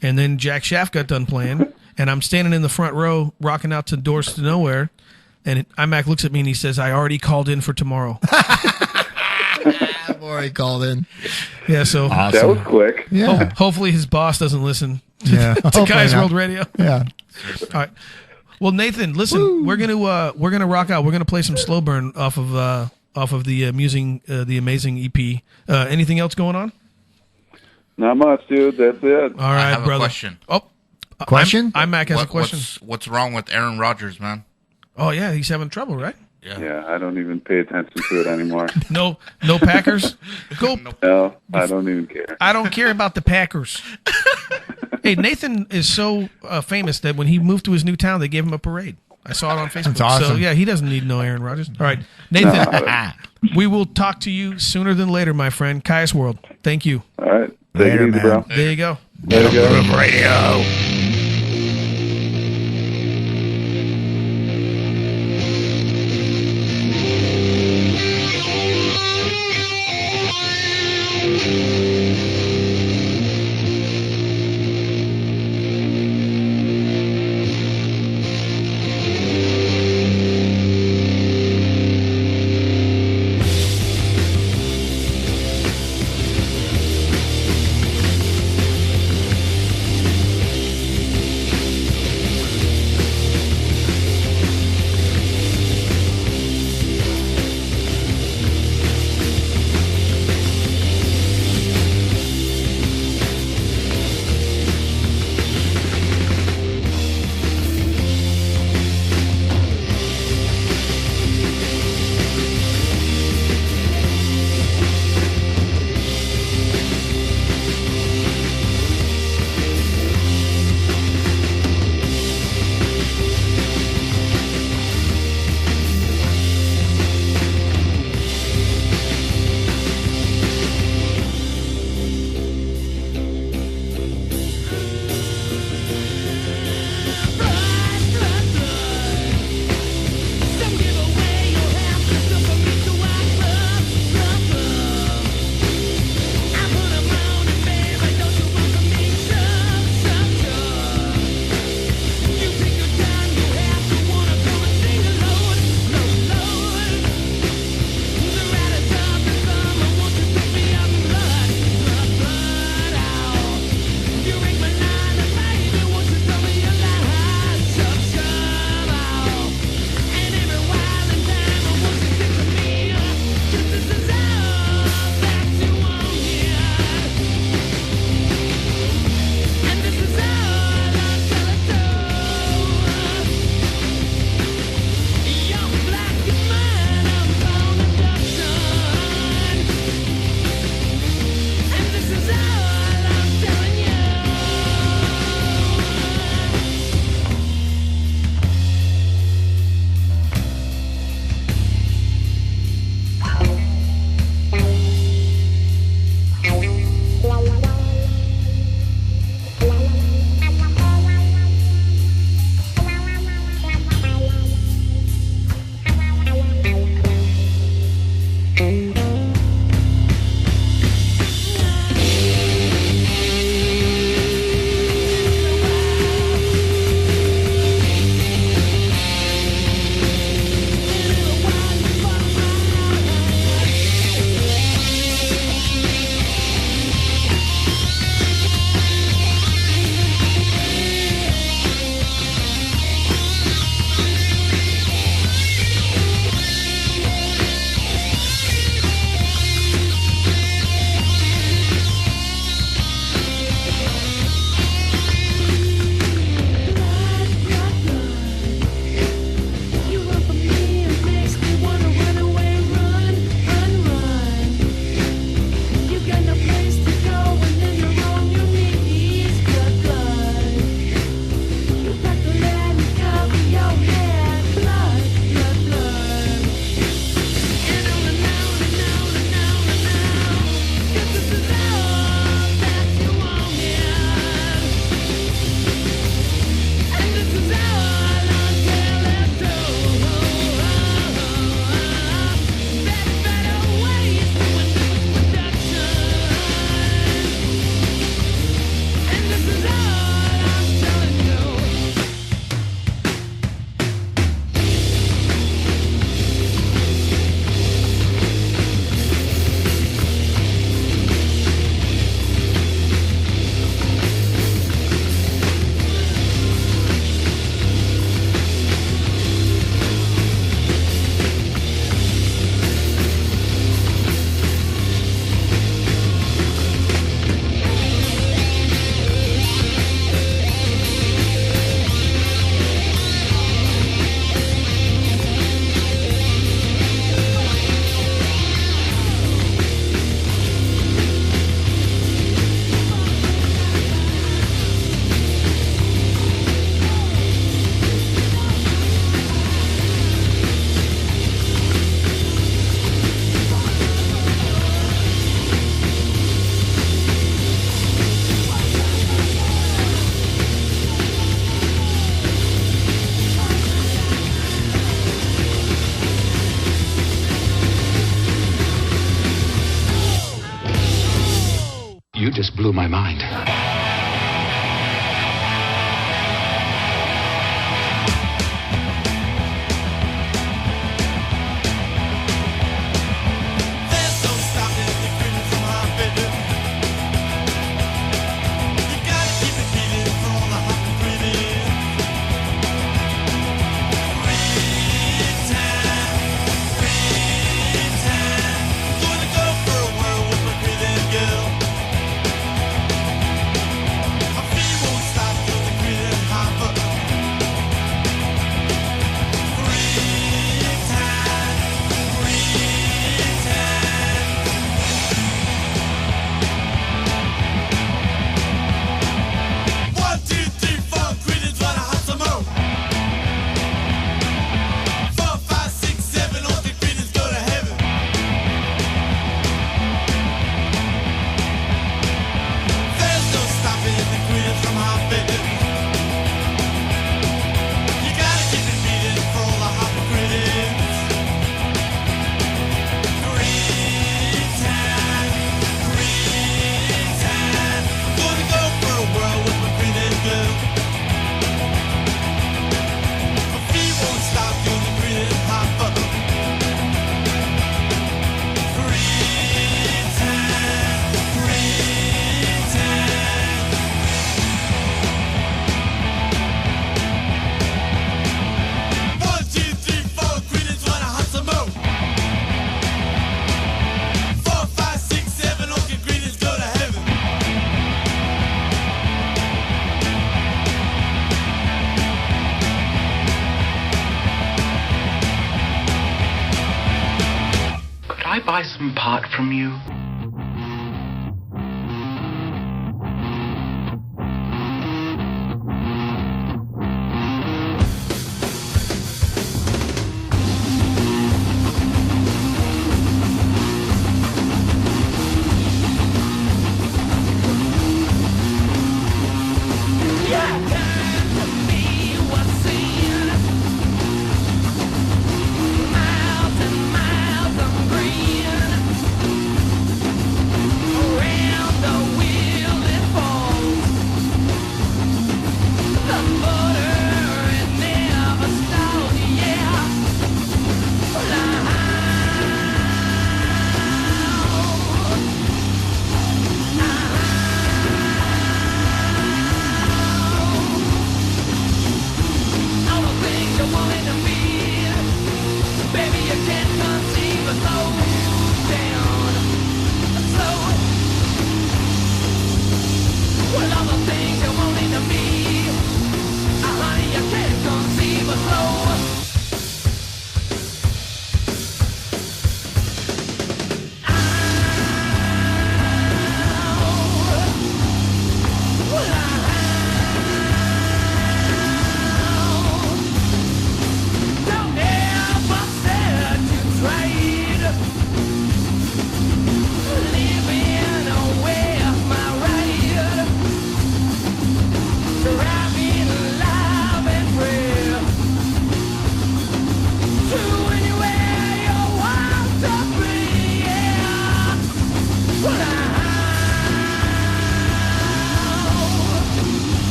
And then Jack Shaft got done playing, and I'm standing in the front row rocking out to Doors to Nowhere, and IMAC looks at me and he says, I already called in for tomorrow. I've already called in. Yeah, so awesome. That was quick. Yeah. Hopefully his boss doesn't listen to Hopefully Kyuss not. World Radio. Yeah. All right. Well, Nathan, listen, we're gonna rock out. We're gonna play some Slow Burn off of the amazing EP. Anything else going on? Not much, dude. That's it. All right, I have brother. a question. Oh, question? IMAC has a question. What's wrong with Aaron Rodgers, man? Oh yeah, he's having trouble, right? Yeah, I don't even pay attention to it anymore. No Packers. Go. No, I don't even care. I don't care about the Packers. Hey, Nathan is so famous that when he moved to his new town, they gave him a parade. I saw it on Facebook. That's awesome. So yeah, he doesn't need no Aaron Rodgers. All right, Nathan, we will talk to you sooner than later, my friend. Kyuss World, thank you. All right, take it easy, bro. There you go. There you go. Radio. blew my mind. Buy some pot from you?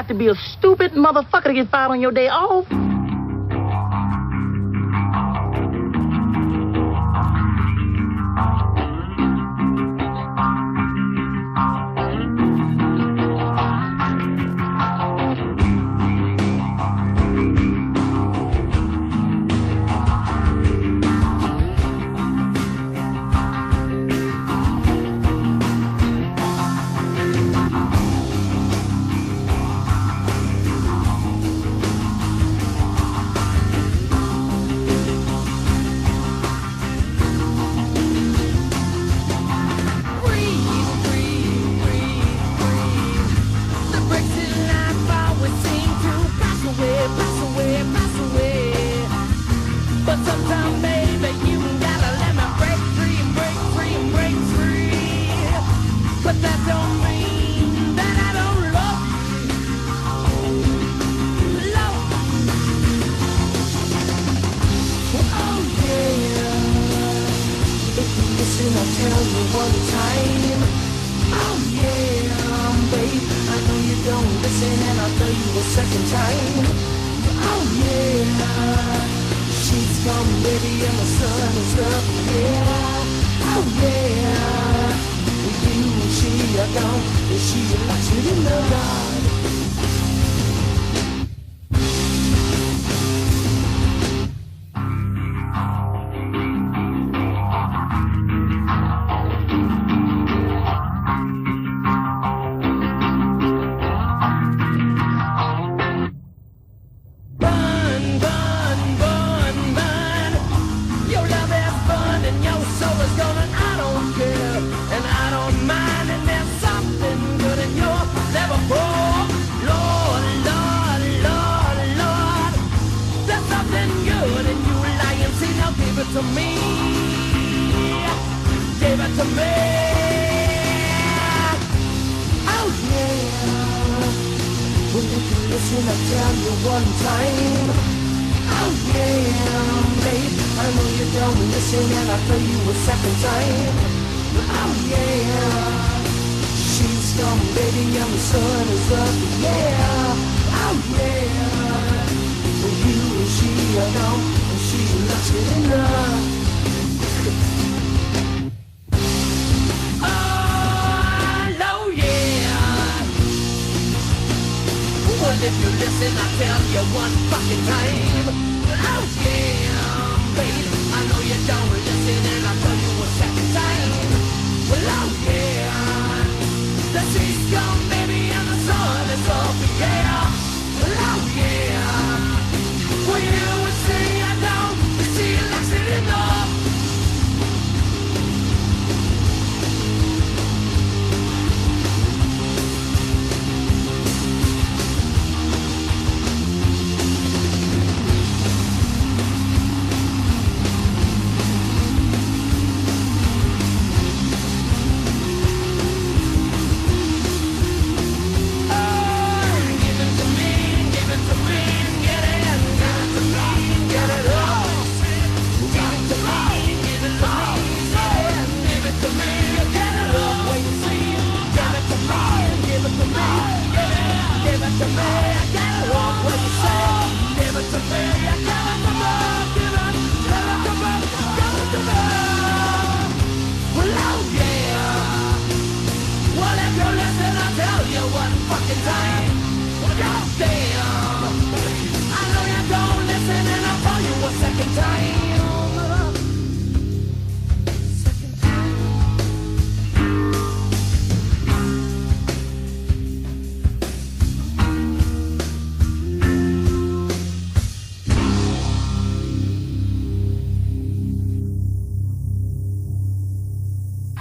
to be a stupid motherfucker to get fired on your day off?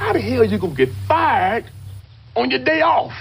How the hell you gonna get fired on your day off?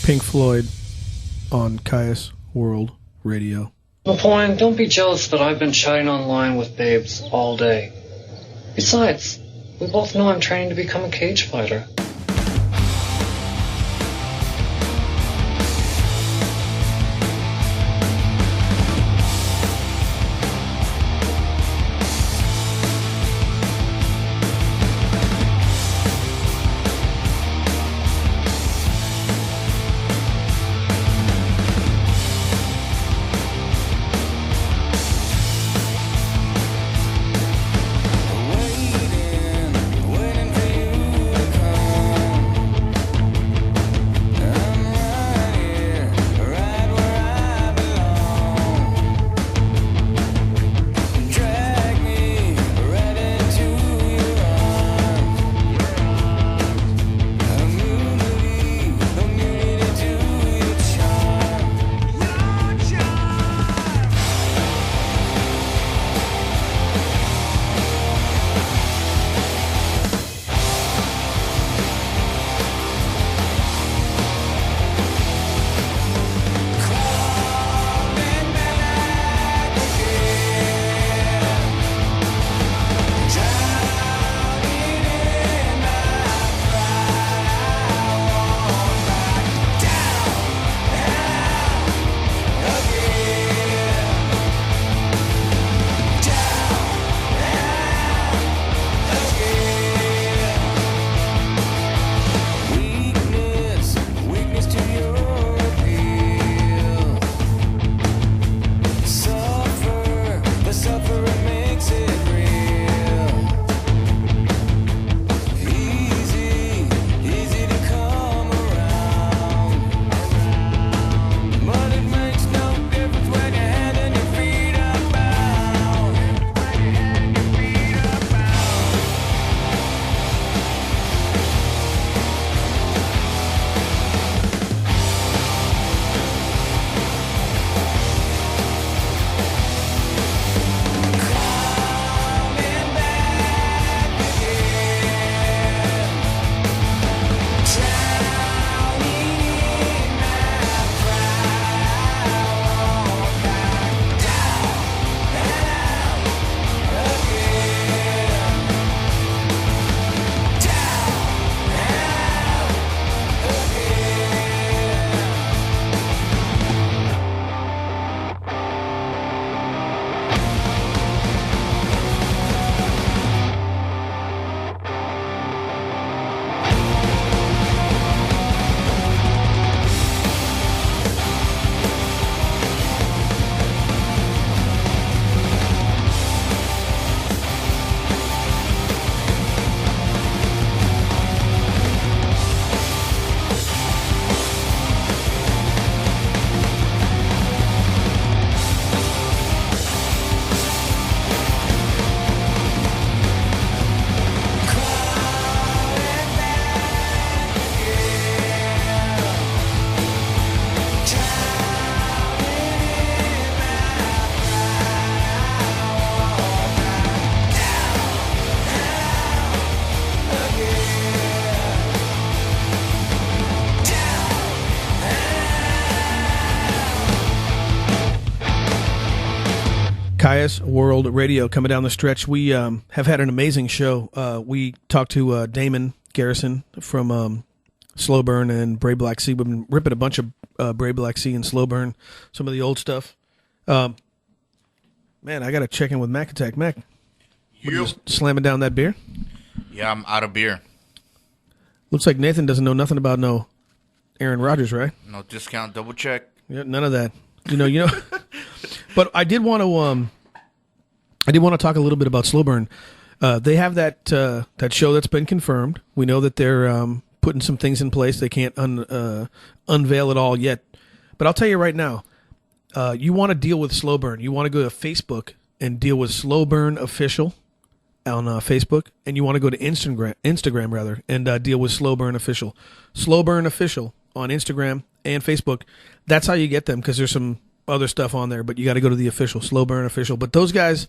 Pink Floyd on Kyuss World Radio. LaPointe, don't be jealous that I've been chatting online with babes all day. Besides, we both know I'm training to become a cage fighter. Kyuss World Radio coming down the stretch. We have had an amazing show. We talked to Damon Garrison from Slow Burn and Brave Black Sea. We've been ripping a bunch of Brave Black Sea and Slow Burn, some of the old stuff. Man, I got to check in with Mac Attack. Mac, what are you just slamming down that beer? Yeah, I'm out of beer. Looks like Nathan doesn't know nothing about no Aaron Rodgers, right? No discount, double check. Yeah, none of that. You know. But I did want to talk a little bit about Slow Burn. They have that show that's been confirmed. We know that they're putting some things in place. They can't unveil it all yet. But I'll tell you right now, you want to deal with Slow Burn. You want to go to Facebook and deal with Slow Burn Official on Facebook, and you want to go to Instagram rather, and deal with Slow Burn Official. Slow Burn Official on Instagram and Facebook. That's how you get them, because there's some other stuff on there, but you got to go to the official, Slow Burn Official. But those guys,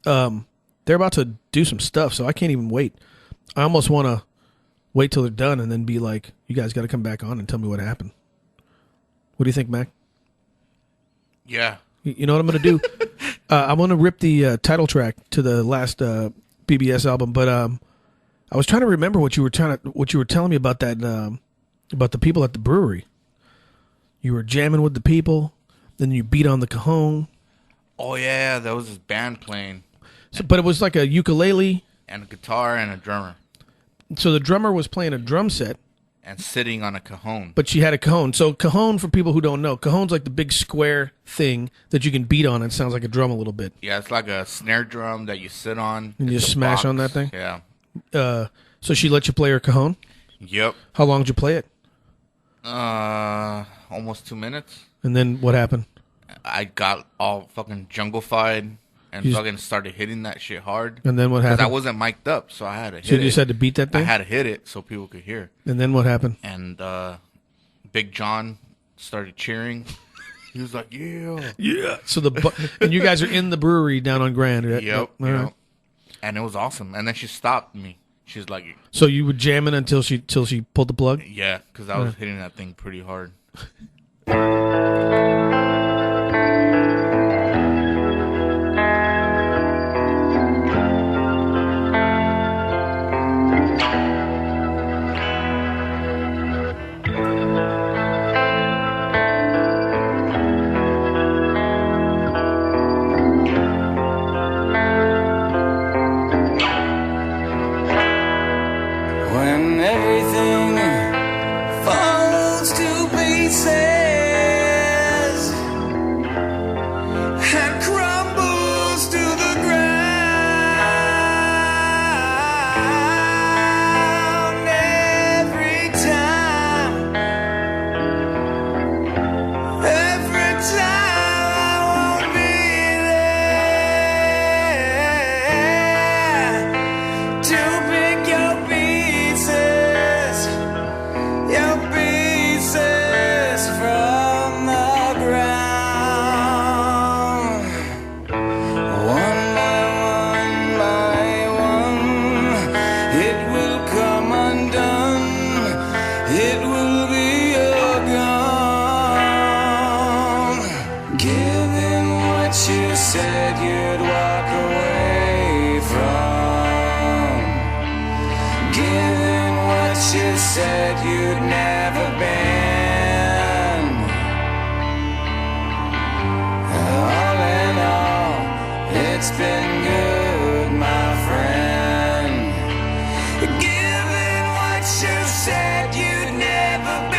they're about to do some stuff, so I can't even wait. I almost want to wait till they're done and then be like, you guys got to come back on and tell me what happened. What do you think, Mac? Yeah. You know what I'm going to do? I want to rip the title track to the last BBS album, but I was trying to remember what you were telling me about that about the people at the brewery. You were jamming with the people, then you beat on the cajon. Oh yeah, that was his band playing. So, but it was like a ukulele and a guitar and a drummer. So the drummer was playing a drum set and sitting on a cajon. But she had a cajon. So cajon, for people who don't know, cajon's like the big square thing that you can beat on. It sounds like a drum a little bit. Yeah, it's like a snare drum that you sit on. And you just smash on that thing? Yeah. So she let you play her cajon? Yep. How long did you play it? Almost 2 minutes. And then what happened? I got all fucking jungle-fied and You fucking started hitting that shit hard. And then what happened? Because I wasn't mic'd up, so I had to hit it. So you just had to beat that thing? I had to hit it so people could hear. And then what happened? And Big John started cheering. He was like, yeah. Yeah. So and you guys are in the brewery down on Grand. Right? Yep. All right. And it was awesome. And then she stopped me. She's like... So you were jamming until she pulled the plug? Yeah, because I was hitting that thing pretty hard. When everything falls to pieces and crumbles to the ground, every time I won't be there to pick your pieces from the ground. One by one, it will come undone. It will be all gone. Given what you said you'd walk away from. Given what you said you'd never been. All in all, it's been good, my friend. Given what you said you'd never been.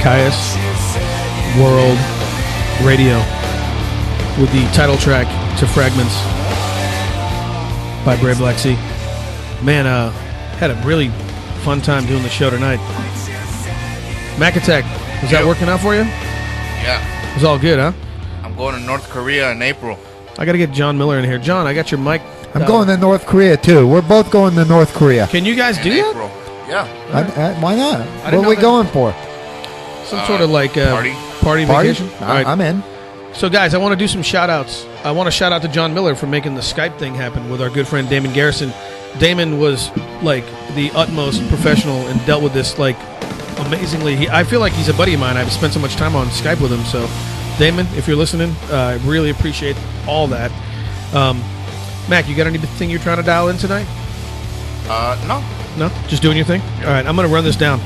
Kyuss World Radio with the title track to Fragments by Brave Black Sea. Man, had a really fun time doing the show tonight. Mac Attack, was that working out for you? Yeah. It was all good, huh? I'm going to North Korea in April. I got to get John Miller in here. John, I got your mic. I'm going to North Korea, too. We're both going to North Korea. Can you guys do that? April. Yeah. Why not? I What didn't are we know that. going for? Some sort of like party Party? vacation. All right. I'm in. So, guys, I want to do some shout-outs. I want to shout out to John Miller for making the Skype thing happen with our good friend Damon Garrison. Damon was, like, the utmost professional and dealt with this, like, amazingly. I feel like he's a buddy of mine. I've spent so much time on Skype with him. So, Damon, if you're listening, I really appreciate all that. Mac, you got anything you're trying to dial in tonight? No. No? Just doing your thing? All right, I'm going to run this down.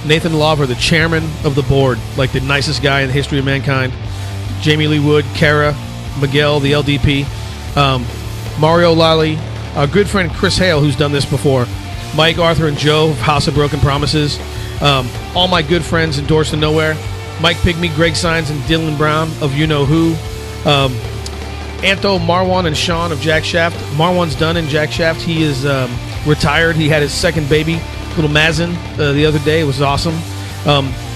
Nathan Lawver, the chairman of the board, like the nicest guy in the history of mankind. Jamie Lee Wood, Kara, Miguel, the LDP. Mario Lally, our good friend Chris Hale, who's done this before. Mike, Arthur, and Joe of House of Broken Promises. All my good friends in Doors to Nowhere. Mike Pygmy, Greg Sines, and Dylan Brown of You Know Who. Anto, Marwan, and Sean of Jack Shaft. Marwan's done in Jack Shaft. He is retired. He had his second baby, little Mazin, the other day. It was awesome.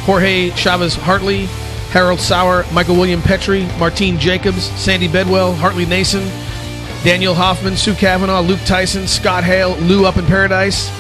Jorge Chavez Hartley, Harold Sauer, Michael William Petrie, Martine Jacobs, Sandy Bedwell, Hartley Nason, Daniel Hoffman, Sue Kavanaugh, Luke Tyson, Scott Hale, Lou Up in Paradise.